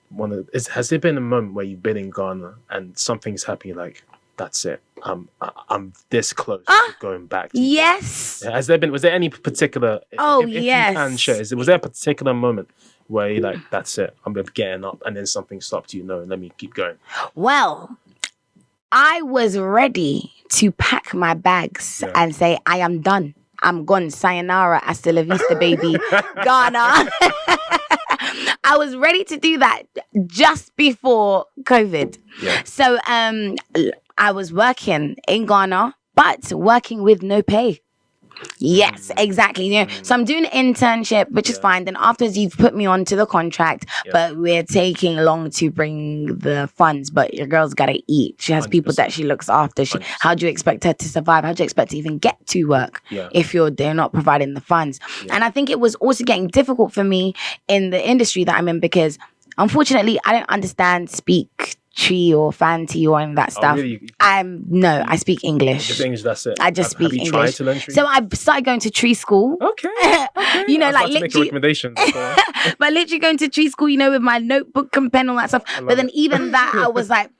has there been a moment where you've been in Ghana and something's happened, like, that's it, I'm this close to going back to yes was there any particular if yes you can share, was there a particular moment where you're like, that's it, I'm getting up, and then something stopped you? No, let me keep going. Well, I was ready to pack my bags and say, I am done. I'm gone. Sayonara, hasta la vista, baby. Ghana. I was ready to do that just before COVID. Yeah. So I was working in Ghana, but working with no pay. Yes, exactly. So I'm doing an internship, which is fine. Then afterwards, you've put me onto the contract, but we're taking long to bring the funds. But your girl's got to eat. She has 100%. People that she looks after. How do you expect her to survive? How do you expect to even get to work if they're not providing the funds? And I think it was also getting difficult for me in the industry that I'm in, because unfortunately, I don't understand, speak Tree or Fanti or any of that stuff. Really? I speak English. Just English, that's it. I just speak English. Tried to learn Tree? So I started going to Tree school. Okay. Like literally recommendations. but literally going to Tree school, with my notebook and pen, all that stuff. But then even that, I was like,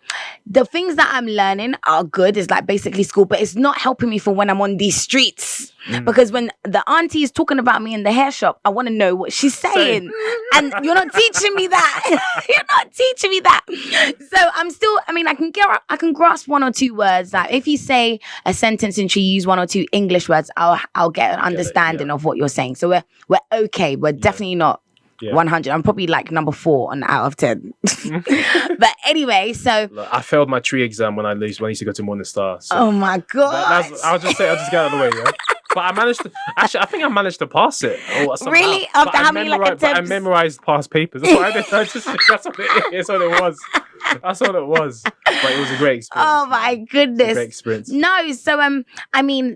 the things that I'm learning are good. It's like basically school, but it's not helping me for when I'm on these streets. Because when the auntie is talking about me in the hair shop, I want to know what she's saying. And you're not teaching me that. You're not teaching me that. So I'm still, I can grasp one or two words. Like if you say a sentence and you use one or two English words, I'll get an understanding of what you're saying. So we're okay. We're definitely not 100. I'm probably like number 4 out of 10. But anyway, so look, I failed my Tree exam when I used to go to Mostest. So oh my god! I'll just get out of the way. Yeah? But I managed to. Actually, I think I managed to pass it. Really? After how many attempts? I memorized past papers. That's what I did. That's what it is. That's what it was. That's all it was. But it was a great experience. Oh my goodness. Great experience. No, so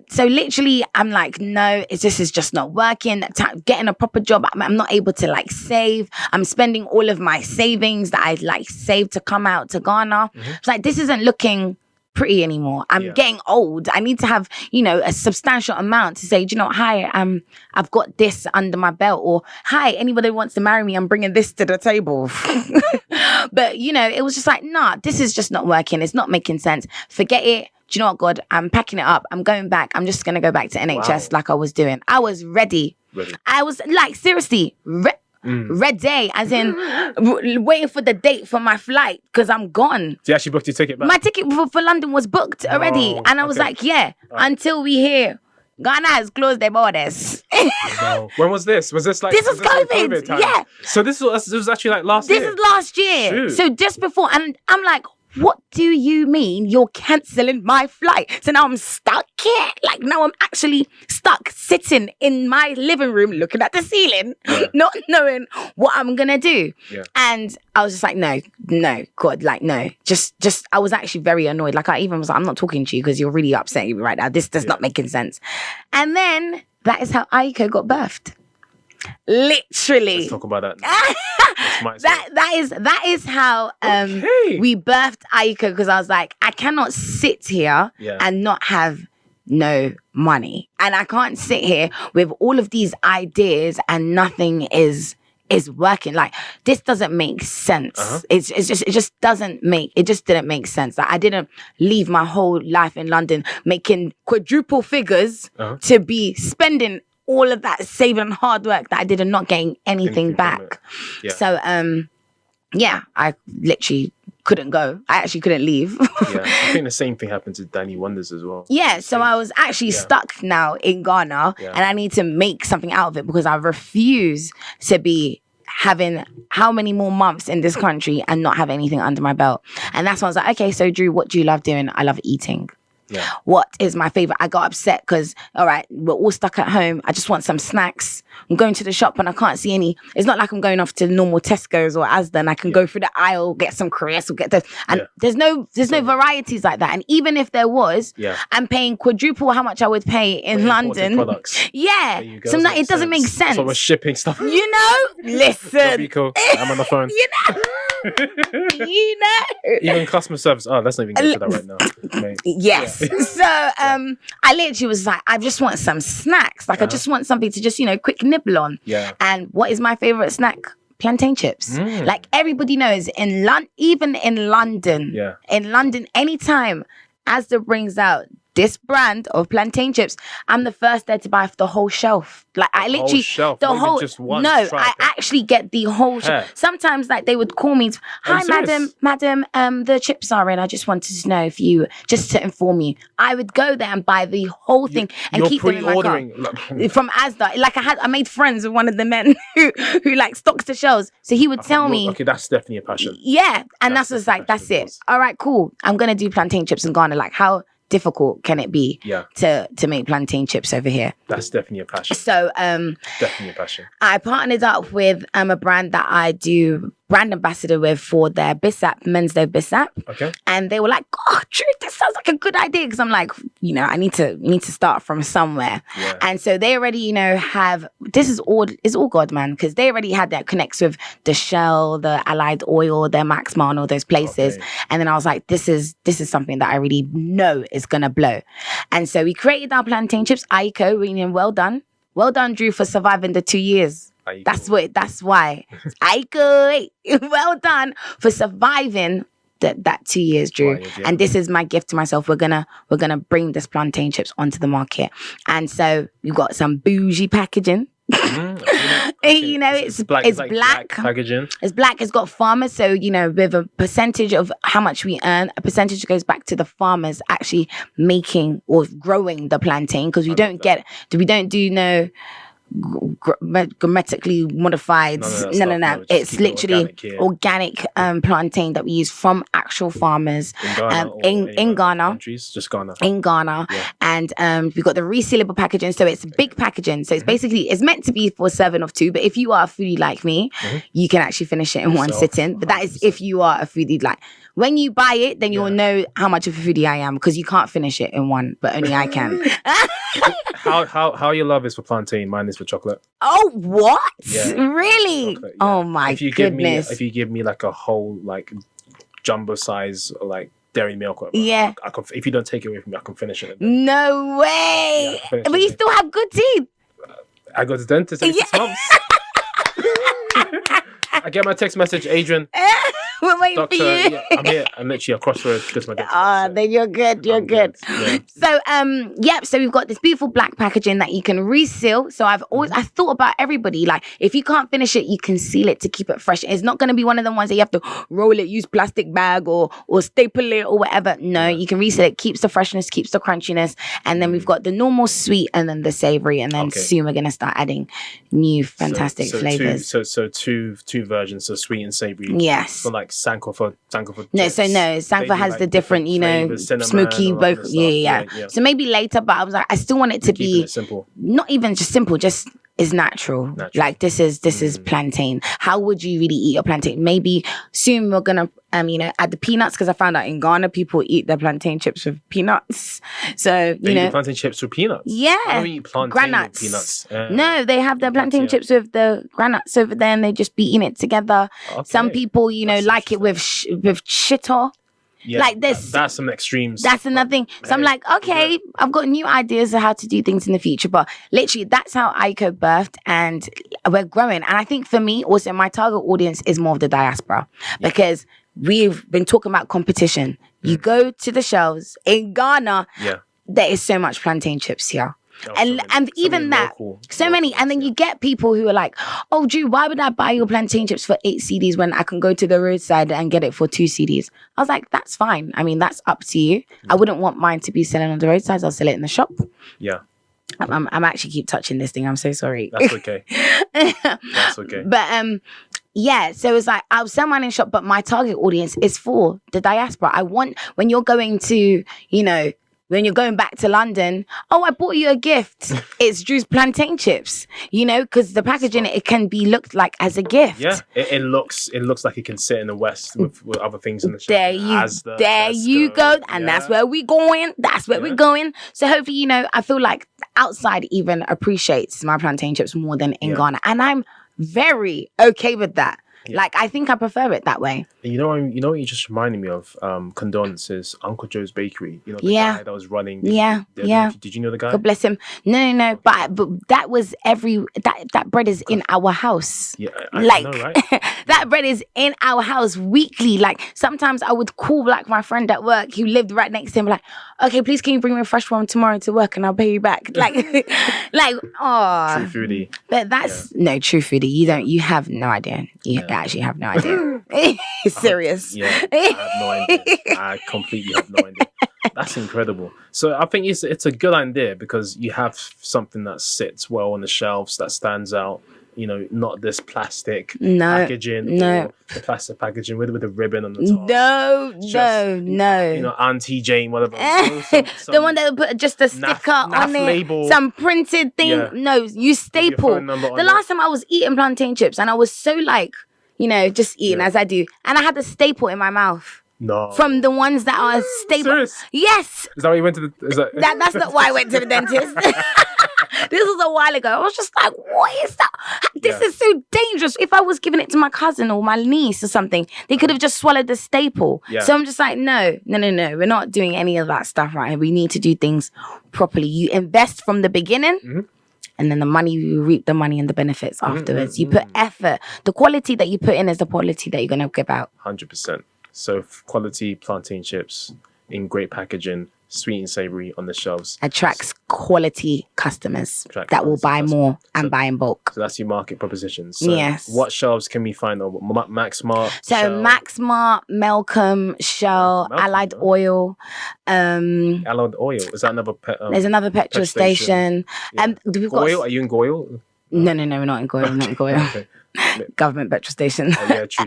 so literally I'm like, no, this is just not working. Getting a proper job, I'm not able to like save. I'm spending all of my savings that I like saved to come out to Ghana. It's like, this isn't looking pretty anymore. I'm getting old. I need to have, a substantial amount to say, hi, I've got this under my belt, or hi, anybody who wants to marry me, I'm bringing this to the table. But, it was just like, nah, this is just not working. It's not making sense. Forget it. Do you know what, God? I'm packing it up. I'm going back. I'm just going to go back to NHS like I was doing. I was ready. I was like, seriously, ready, as in waiting for the date for my flight, because I'm gone. So you actually booked your ticket back? My ticket for London was booked already. And I was like, until we hear Ghana has closed their borders. No. When was this? Was this like... This was COVID time? Yeah. So this was actually like last year? This is last year. Shoot. So just before, and I'm like, what do you mean you're cancelling my flight? So now I'm stuck here. Like now I'm actually stuck sitting in my living room looking at the ceiling, not knowing what I'm going to do. Yeah. And I was just like, no, God, like, no. Just, I was actually very annoyed. Like I even was like, I'm not talking to you because you're really upsetting me right now. This does not make sense. And then that is how Ayeko got birthed. Literally. Let's talk about that. that is how we birthed Ayeko, because I was like, I cannot sit here and not have no money, and I can't sit here with all of these ideas and nothing is working. Like this doesn't make sense. It just didn't make sense. Like I didn't leave my whole life in London making quadruple figures to be spending all of that saving hard work that I did and not getting anything back. So, I literally couldn't go. I actually couldn't leave. Yeah, I think the same thing happened to Danny Wonders as well. Yeah, so I was actually stuck now in Ghana, and I need to make something out of it because I refuse to be having how many more months in this country and not have anything under my belt. And that's when I was like, okay, so Dru, what do you love doing? I love eating. Yeah. What is my favorite? I got upset because, all right, we're all stuck at home. I just want some snacks. I'm going to the shop and I can't see any. It's not like I'm going off to normal Tesco's or Asda and I can go through the aisle, get some crisps, or get this. And there's no varieties like that. And even if there was, I'm paying quadruple how much I would pay in London. Products. Yeah. So it doesn't make sense. So we're shipping stuff. You know? Listen. Cool. I'm on the phone. You know? You know? Even customer service. Oh, let's not even get to that right now. Mate. Yes. So I literally was like, I just want some snacks. Like I just want something to just, quick nibble on. Yeah. And what is my favorite snack? Plantain chips. Like everybody knows even in London. Yeah. In London, anytime Asda brings out this brand of plantain chips, I'm the first there to buy the whole shelf. Like I literally I actually get the whole shelf. Sometimes like they would call me, hi madam, the chips are in. I just wanted to know if you, just to inform you. I would go there and buy the whole thing and keep them in my car. From Asda. Like I made friends with one of the men who like stocks the shelves. So he would tell me. Okay, that's definitely a passion. Yeah. And that's just like, that's it. All right, cool. I'm gonna do plantain chips in Ghana. Like how difficult can it be to make plantain chips over here? That's definitely a passion. So definitely a passion. I partnered up with a brand that I do brand ambassador with for their Bissap, Mz Dru Bissap. Okay. And they were like, oh, Dru, that sounds like a good idea. Because I'm like, I need to start from somewhere. Yeah. And so they already, have, it's all God, man. Because they already had that connects with the Shell, the Allied Oil, their Maxma, and all those places. Okay. And then I was like, this is something that I really know is going to blow. And so we created our plantain chips. Ayeko, well done. Well done, Dru, for surviving the 2 years. That's why. Ayeko, well done for surviving that 2 years, Dru. And this is my gift to myself. We're gonna bring this plantain chips onto the market. And so we've got some bougie packaging. It's black packaging. It's black. It's got farmers, so with a percentage of how much we earn, a percentage goes back to the farmers actually making or growing the plantain, because we don't do no grammatically modified. No. It's literally organic plantain that we use from actual farmers in Ghana. Just Ghana. In Ghana. Yeah. And we've got the resealable packaging, so it's big packaging. So it's basically, it's meant to be for a serving of 2, but if you are a foodie like me, you can actually finish it in one sitting. But that is if you are a foodie like. When you buy it, then you'll know how much of a foodie I am, because you can't finish it in one, but only I can. How your love is for plantain, mine is for chocolate. Oh, what? Yeah. Really? Chocolate, yeah. Oh my goodness! If you give me like a whole like jumbo size like dairy milk, I can, if you don't take it away from me, I can finish it. No way! Yeah, but you still have good teeth. I go to the dentist every 6 months. I get my text message, Adrian. We're waiting Doctor, for you. Yeah, I'm here. I'm literally across the road. Just my dentist. Then you're good. You're good. Yeah. So, so we've got this beautiful black packaging that you can reseal. So I thought about everybody. Like, if you can't finish it, you can seal it to keep it fresh. It's not going to be one of the ones that you have to roll it, use plastic bag or staple it or whatever. No, you can reseal it. Keeps the freshness, keeps the crunchiness. And then we've got the normal sweet and then the savory. And then soon we're going to start adding new fantastic flavors. So two versions, so sweet and savory. Yes. For like Sankofa. Sankofa has the different, smoky both. Yeah. So maybe later, but I was like, I still want it to be simple. Not even just simple, just is natural. Like this is plantain. How would you really eat your plantain? Maybe soon we're gonna add the peanuts, because I found out in Ghana people eat their plantain chips with peanuts. So they eat plantain chips with peanuts. Yeah, I don't eat plantain with peanuts. No, they have their plantain chips with the granuts over there, and they just be eating it together. Okay. Some people like it with shito. Yeah, like this. That's some extremes. That's another thing. So I'm like, okay, I've got new ideas of how to do things in the future. But literally, that's how Ayeko birthed, and we're growing. And I think for me, also, my target audience is more of the diaspora, because we've been talking about competition. You go to the shelves in Ghana, there is so much plantain chips here. and even that, so many. And then you get people who are like, oh, Dru, why would I buy your plantain chips for 8 CDs when I can go to the roadside and get it for 2 CDs? I was like, that's fine. I mean, that's up to you. I wouldn't want mine to be selling on the roadside. I'll sell it in the shop. Yeah. I'm actually keep touching this thing. I'm so sorry. That's okay. That's okay. But yeah, so it's like I'll sell mine in shop, but my target audience is for the diaspora. I want when you're going to, when you're going back to London, oh, I bought you a gift. It's Dru's plantain chips, because the packaging, it can be looked like as a gift. Yeah, it looks like it can sit in the West with other things in the shop. There you go. And that's where we're going. That's where we're going. So hopefully, I feel like outside even appreciates my plantain chips more than in Ghana. And I'm very okay with that. Yeah. Like, I think I prefer it that way. And you know what you just reminded me of? Condolences, Uncle Joe's Bakery. The guy that was running. Did you know the guy? God bless him. No. But that was that bread is in our house. Yeah, I know, right? That bread is in our house weekly. Like, sometimes I would call like my friend at work who lived right next to him, like, okay, please can you bring me a fresh one tomorrow to work and I'll pay you back. Like, oh. True foodie. But that's no true foodie. You have no idea. You actually have no idea. Serious. Yeah, I have no idea. I completely have no idea. That's incredible. So I think it's a good idea because you have something that sits well on the shelves, that stands out. Not this plastic packaging. No. Or the plastic packaging with a ribbon on the top. No. Auntie Jane, whatever. The one that put just a sticker on it, label. Some printed thing. Yeah. No, you staple. The last time I was eating plantain chips and I was so like, just eating as I do. And I had the staple in my mouth. No. From the ones that are staple. Serious? Yes. Is that why you went to the... That's not why I went to the dentist. This was a while ago. I was just like, what is that? This is so dangerous. If I was giving it to my cousin or my niece or something, they could have just swallowed the staple. Yeah. So I'm just like, no. We're not doing any of that stuff right here. We need to do things properly. You invest from the beginning. Mm-hmm. And then you reap the money and the benefits afterwards. You put effort. The quality that you put in is the quality that you're going to give out. 100%. So quality plantain chips in great packaging, sweet and savory on the shelves. Attracts quality customers that will buy more and buy in bulk. So that's your market proposition. So yes. What shelves can we find on Maxmart? So Shell? Maxmart, Malcolm, Shell, Allied Oil. Allied Oil. Is that another there's another petrol station. Yeah. We've got Goyle? Are you in Goyle? No, we're not in Goyle. We're not in Goyle. Okay. Government petrol station. Oh, yeah, true.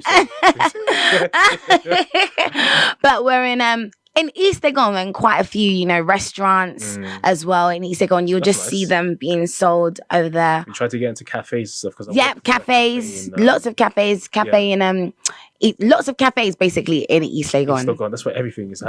But we're in East Legon and quite a few, restaurants as well in East Legon. You'll just see them being sold over there. We try to get into cafes and stuff. Cafes. Lots of cafes. Lots of cafes basically in East Legon. That's where everything is.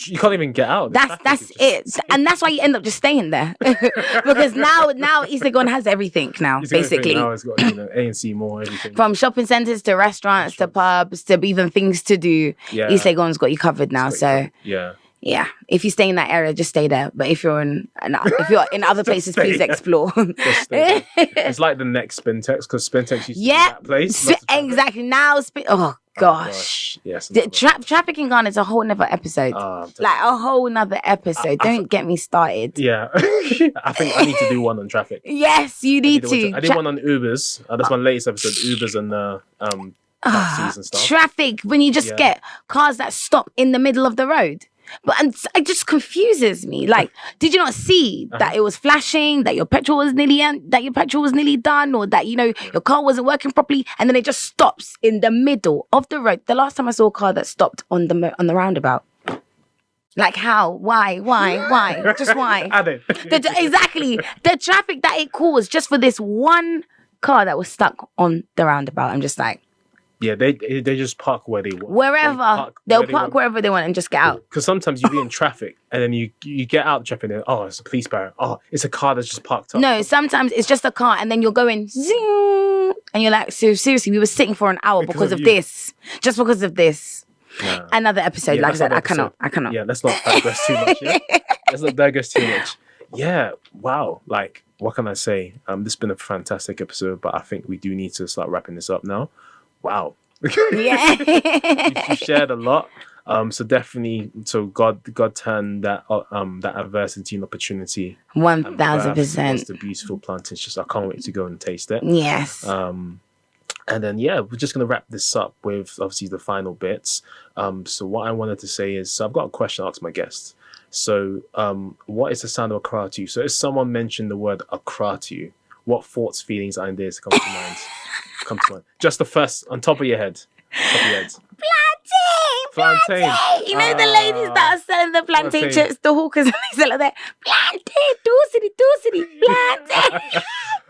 You can't even get out. That's it. And that's why you end up just staying there. Because now East Legon has everything now, basically. Now it's got A&C more, everything. From shopping centres to restaurants to pubs to even things to do. Yeah. East Legon's got you covered now. So yeah. If you stay in that area, just stay there. But if you're in other places, please explore. It's like the next Spintex, because Spintex used to be that place. Exactly. Now, oh gosh. Yes. Traffic in Ghana is a whole nother episode. Like a whole nother episode. Don't get me started. Yeah. I think I need to do one on traffic. Yes, you need to. I did one on Ubers. That's my latest episode. Ubers and taxis and stuff. Traffic, when you just get cars that stop in the middle of the road. But it just confuses me. Like, did you not see that it was flashing, that your petrol was nearly done, or that your car wasn't working properly, and then it just stops in the middle of the road? The last time I saw a car that stopped on the roundabout. Like how? Why? Just why? Exactly. The traffic that it caused just for this one car that was stuck on the roundabout. I'm just like. Yeah, they just park where they want. They'll park wherever they want and just get out. Because sometimes you be in traffic and then you get out of traffic and it's a police barrier. Oh, it's a car that's just parked up. No, sometimes it's just a car and then you're going zoom and you're like, so seriously, we were sitting for an hour because of this. Just because of this. Nah. Another episode, like I said, I cannot. Yeah, let's not digress too much. Yeah? Let's not digress too much. Yeah, wow. Like, what can I say? This has been a fantastic episode, but I think we do need to start wrapping this up now. Wow. Yeah. you shared a lot. So definitely, so God turned that adversity and opportunity. 1000%. It's the beautiful plantain chips. I can't wait to go and taste it. Yes. And then we're just gonna wrap this up with obviously the final bits. So what I wanted to say is, so I've got a question to ask my guests. So, what is the sound of Accra to you? So, if someone mentioned the word Accra to you, what thoughts, feelings, ideas come to mind? Just the first on top of your head. Plantain. You know the ladies that are selling the plantain chips, the hawkers, and they sell it there. Plantain, doo-city, plantain.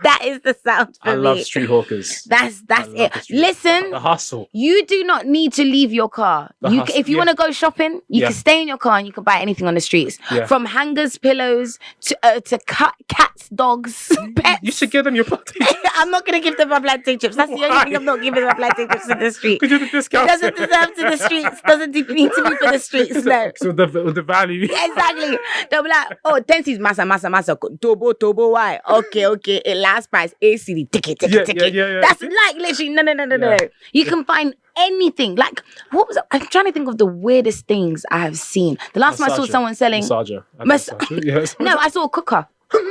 That is the sound for me. I love street hawkers. That's it. Listen, the hustle. You do not need to leave your car. If you want to go shopping, you can stay in your car and you can buy anything on the streets. Yeah. From hangers, pillows to cats, dogs, pets. You should give them your plantain chips. I'm not going to give them my plantain chips. That's the only thing I'm not giving my plantain chips in the street. Could you do the discount? It doesn't deserve to the streets. Doesn't need to be for the streets. No. So the value. Exactly. They'll be like, oh, 10 is massa. Tobo, why? Okay. Last price, ACD, ticket. Yeah. That's like literally, no. You can find anything. Like, what was it? I'm trying to think of the weirdest things I have seen. The last time I saw someone selling... Massager. No, I saw a cooker.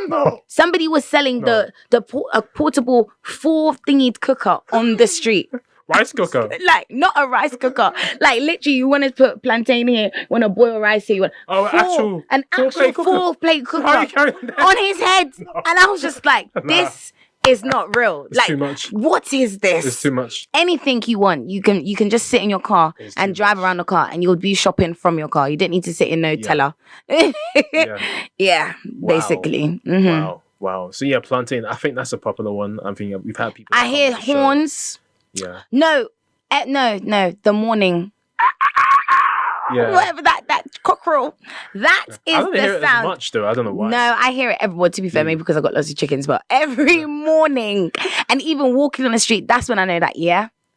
No. Somebody was selling a portable 4-thingied cooker on the street. Rice cooker? Like, not a rice cooker. Like, literally, you want to put plantain here, you want to boil rice here. An actual 4-plate cooker on his head. No. And I was just like, this is not real. It's too much. What is this? It's too much. Anything you want, you can just sit in your car and drive around the car and you'll be shopping from your car. You didn't need to sit in no teller. Basically. Mm-hmm. Wow. So plantain, I think that's a popular one. I'm thinking we've had people. I hear horns. Yeah. No, the morning. Yeah. Whatever that cockerel. That is the sound. I don't hear it as much though. I don't know why. No, I hear it everywhere. To be fair, maybe because I've got lots of chickens, but every morning and even walking on the street, that's when I know that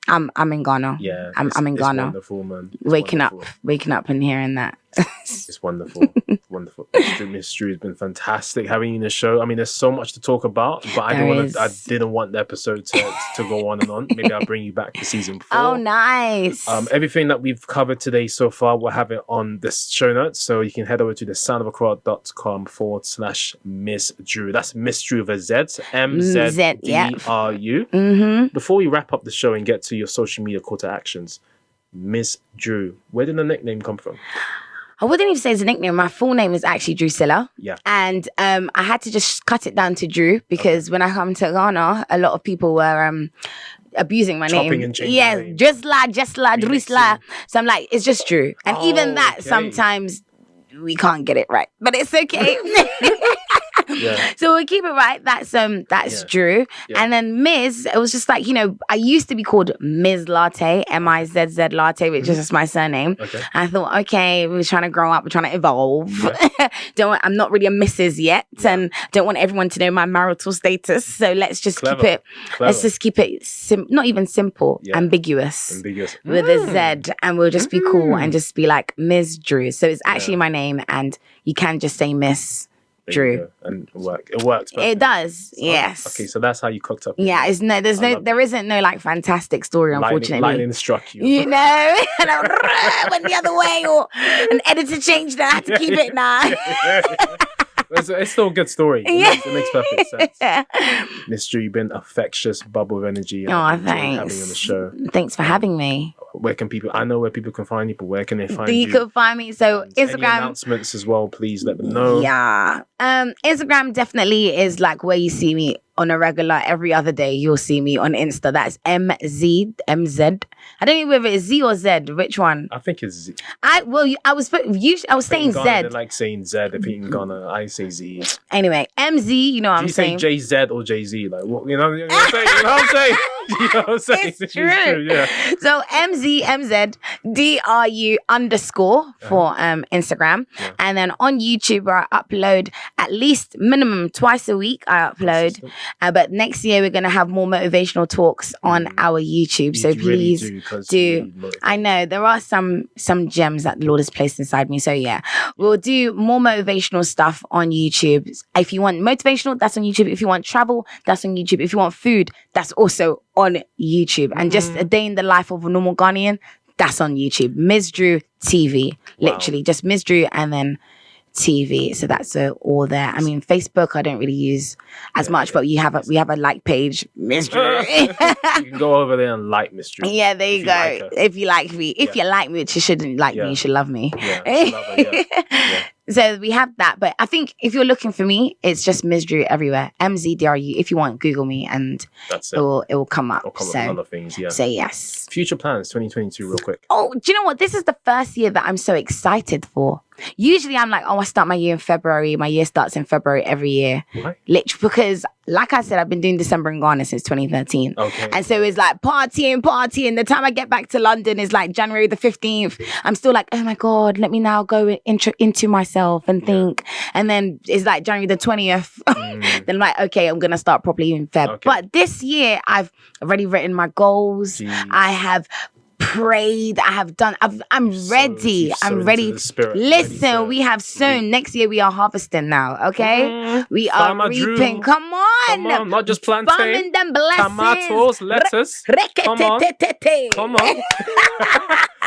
I'm in Ghana. Yeah. I'm in Ghana. Wonderful, man. Waking up and hearing that. It's wonderful. Wonderful. Mz Dru has been fantastic having you in the show. I mean, there's so much to talk about, but I didn't want the episode to go on and on. Maybe I'll bring you back to season 4. Oh, nice. Everything that we've covered today so far, we'll have it on the show notes. So you can head over to thesoundofaccra.com/Mz Dru. That's Mz Dru with a Z. MZDRU. Mm-hmm. Before we wrap up the show and get to your social media call to actions, Mz Dru, where did the nickname come from? I wouldn't even say it's a nickname. My full name is actually Drusilla. Yeah. And I had to just cut it down to Dru because when I come to Ghana, a lot of people were abusing my name. And changing yes, name. just Drusilla. So I'm like, it's just Dru. And even that, sometimes we can't get it right. But it's okay. Yeah. So we'll keep it right. That's Dru. Yeah. And then Mz, it was just like, I used to be called Mz Latte, MIZZ Latte, which is just my surname. Okay. And I thought, okay, we're trying to grow up, we're trying to evolve. Yeah. I'm not really a Mrs. yet, and don't want everyone to know my marital status. So let's just keep it. Let's just keep it not even simple, ambiguous with a Z, and we'll just be cool and just be like Mz Dru. So it's actually my name, and you can just say Miss Dru. And it works. It does, yes. Okay, so that's how you cooked up. Yeah, there isn't no like fantastic story, unfortunately. Lightning struck you. You know, and I went the other way, or an editor changed that. I had to keep it now. It's still a good story. It makes perfect sense. Mz Dru, you've been infectious bubble of energy. Thanks. Having you on the show. Thanks for having me. Where can people? I know where people can find you, but where can they find you? You can find me. So Instagram. Any announcements as well, please let them know. Yeah. Instagram definitely is like where you see me on a regular. Every other day you'll see me on Insta. That's MZ. I don't know whether it's Z or Z. Which one? I think it's Z. I was saying Z. They like saying Z. If you in Ghana, I say Z. Anyway, MZ. You know what I'm saying? Do you say JZ or JZ? Like what? You know what I'm saying? You know what I'm saying? It's true. Yeah. So MZDRU _ for Instagram, and then on YouTube where I upload at least minimum twice a week. I upload, but next year we're gonna have more motivational talks on our YouTube. So please do. I know there are some gems that the Lord has placed inside me. So we'll do more motivational stuff on YouTube. If you want motivational, that's on YouTube. If you want travel, that's on YouTube. If you want food, that's also on YouTube. And just a day in the life of a normal Ghanaian, That's on YouTube. Mz Dru TV. Literally, just Mz Dru and then TV. So that's all there. I mean, Facebook I don't really use as much, but we have a like page, Mz Dru. You can go over there and like Mz Dru. Yeah, there you go. If you like me, you like me, which you shouldn't like me, you should love me. Yeah. So we have that, but I think if you're looking for me, it's just Mz Dru everywhere. MZDRU. If you want, Google me, and it will come up. It'll come up with other things. Yeah. So yes. Future plans 2022, real quick. Oh, do you know what? This is the first year that I'm so excited for. Usually I'm like, I start my year in February. My year starts in February every year. Why? Literally, because like I said, I've been doing December in Ghana since 2013. Okay. And so it's like partying. The time I get back to London is like January the 15th. I'm still like, oh my God, let me now go into myself and think. And then it's like January the 20th. Then I'm like, okay, I'm going to start properly in Feb. Okay. But this year I've already written my goals. Jeez. I have prayed. I have done. I'm ready. I'm ready. Listen, we have sown. Next year we are harvesting now. Okay, we are reaping. Come on, not just plantain, them blessings. Tomatoes, lettuce. Come on.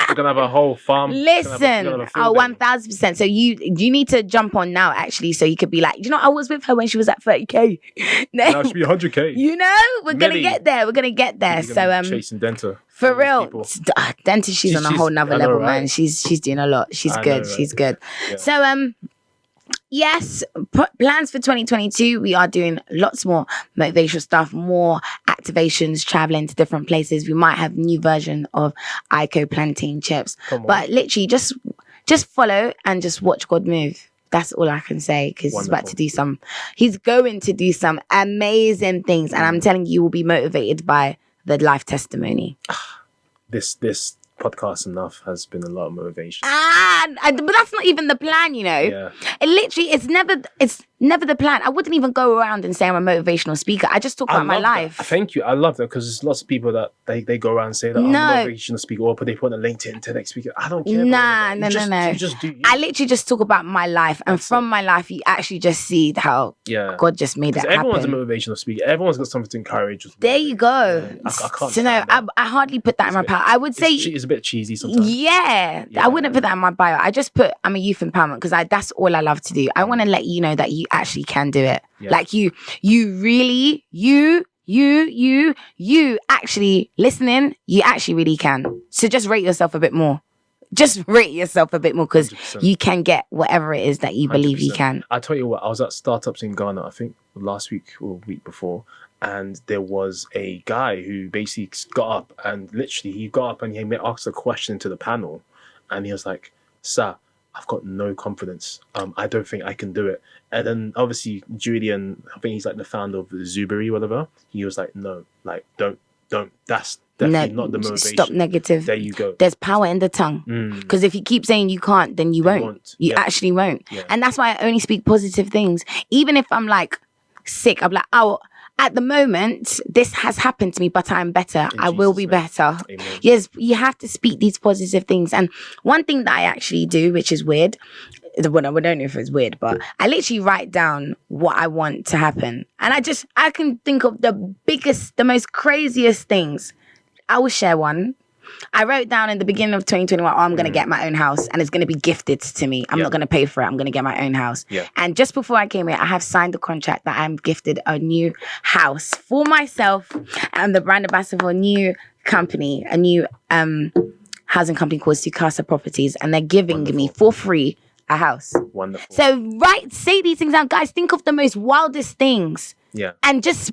We're gonna have a whole farm. Listen, 1000%. So you need to jump on now, actually, so you could be like, you know, I was with her when she was at 30K. Now she be 100K. You know, we're gonna get there. So chasing Denta. For real, Denta, she's on a whole nother level, right? Man. She's doing a lot. She's good. She's good. Yeah. So yes, plans for 2022. We are doing lots more motivational stuff, more activations, traveling to different places. We might have new version of Ayeko Plantain Chips, but literally just follow and just watch God move. That's all I can say, because he's going to do some amazing things, and I'm telling you, will be motivated by the life testimony. This podcast enough has been a lot of motivation. But that's not even the plan, you know. Yeah. It's never the plan. I wouldn't even go around and say I'm a motivational speaker. I just talk about my life. Thank you. I love that, because there's lots of people that they go around and say that I'm a motivational speaker, or they put a LinkedIn TEDx speaker. I don't care. No. You just do you. I literally just talk about my life, and from my life, you actually just see how God just made it happen. Everyone's a motivational speaker. Everyone's got something to encourage. There you go. I can't. So no, I hardly put that in my bio. I would say it's a bit cheesy sometimes. Yeah, I wouldn't put that in my bio. I just put I'm a youth empowerment, because that's all I love to do. I want to let you know that you actually can do it. Yeah. Like you really, you actually listening, you actually really can. So just rate yourself a bit more. Just rate yourself a bit more, because you can get whatever it is that you believe 100%. You can. I tell you what, I was at startups in Ghana, I think last week or week before, and there was a guy who basically got up and he asked a question to the panel, and he was like, "Sir, I've got no confidence. I don't think I can do it." And then obviously Julian, I think he's like the founder of Zuberi, whatever. He was like, "No, like don't. That's definitely not the motivation. Stop negative. There you go. There's power in the tongue. Because if you keep saying you can't, then you won't. You actually won't. Yeah. And that's why I only speak positive things. Even if I'm like sick, I'm like, oh, at the moment, this has happened to me, but I'm better. I will be better. Amen. Yes, you have to speak these positive things. And one thing that I actually do, which is weird, I don't know if it's weird, but I literally write down what I want to happen. And I can think of the most craziest things. I will share one. I wrote down in the beginning of 2021, I'm going to get my own house, and it's going to be gifted to me. I'm not going to pay for it. I'm going to get my own house. Yeah. And just before I came here, I have signed the contract that I'm gifted a new house for myself. I'm the brand ambassador for a new company, a new housing company called Sukasa Properties, and they're giving me for free a house. Wonderful. So say these things out, guys. Think of the most wildest things. Yeah. And just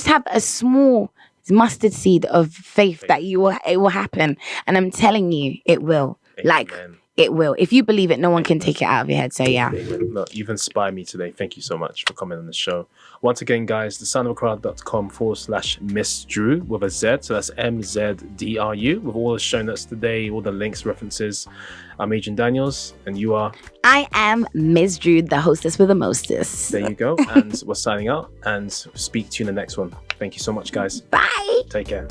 have a small mustard seed of faith that it will happen. And I'm telling you, it will. Amen. Like, it will. If you believe it, no one can take it out of your head. So yeah. Look, you've inspired me today. Thank you so much for coming on the show. Once again, guys, thesoundofaccra.com/Mz Dru with a Z. So that's MZDRU, with all the show notes today, all the links, references. I'm Adrian Daniels, and you are? I am Mz Dru, the hostess with the mostest. There you go. And we're signing out, and speak to you in the next one. Thank you so much, guys. Bye. Take care.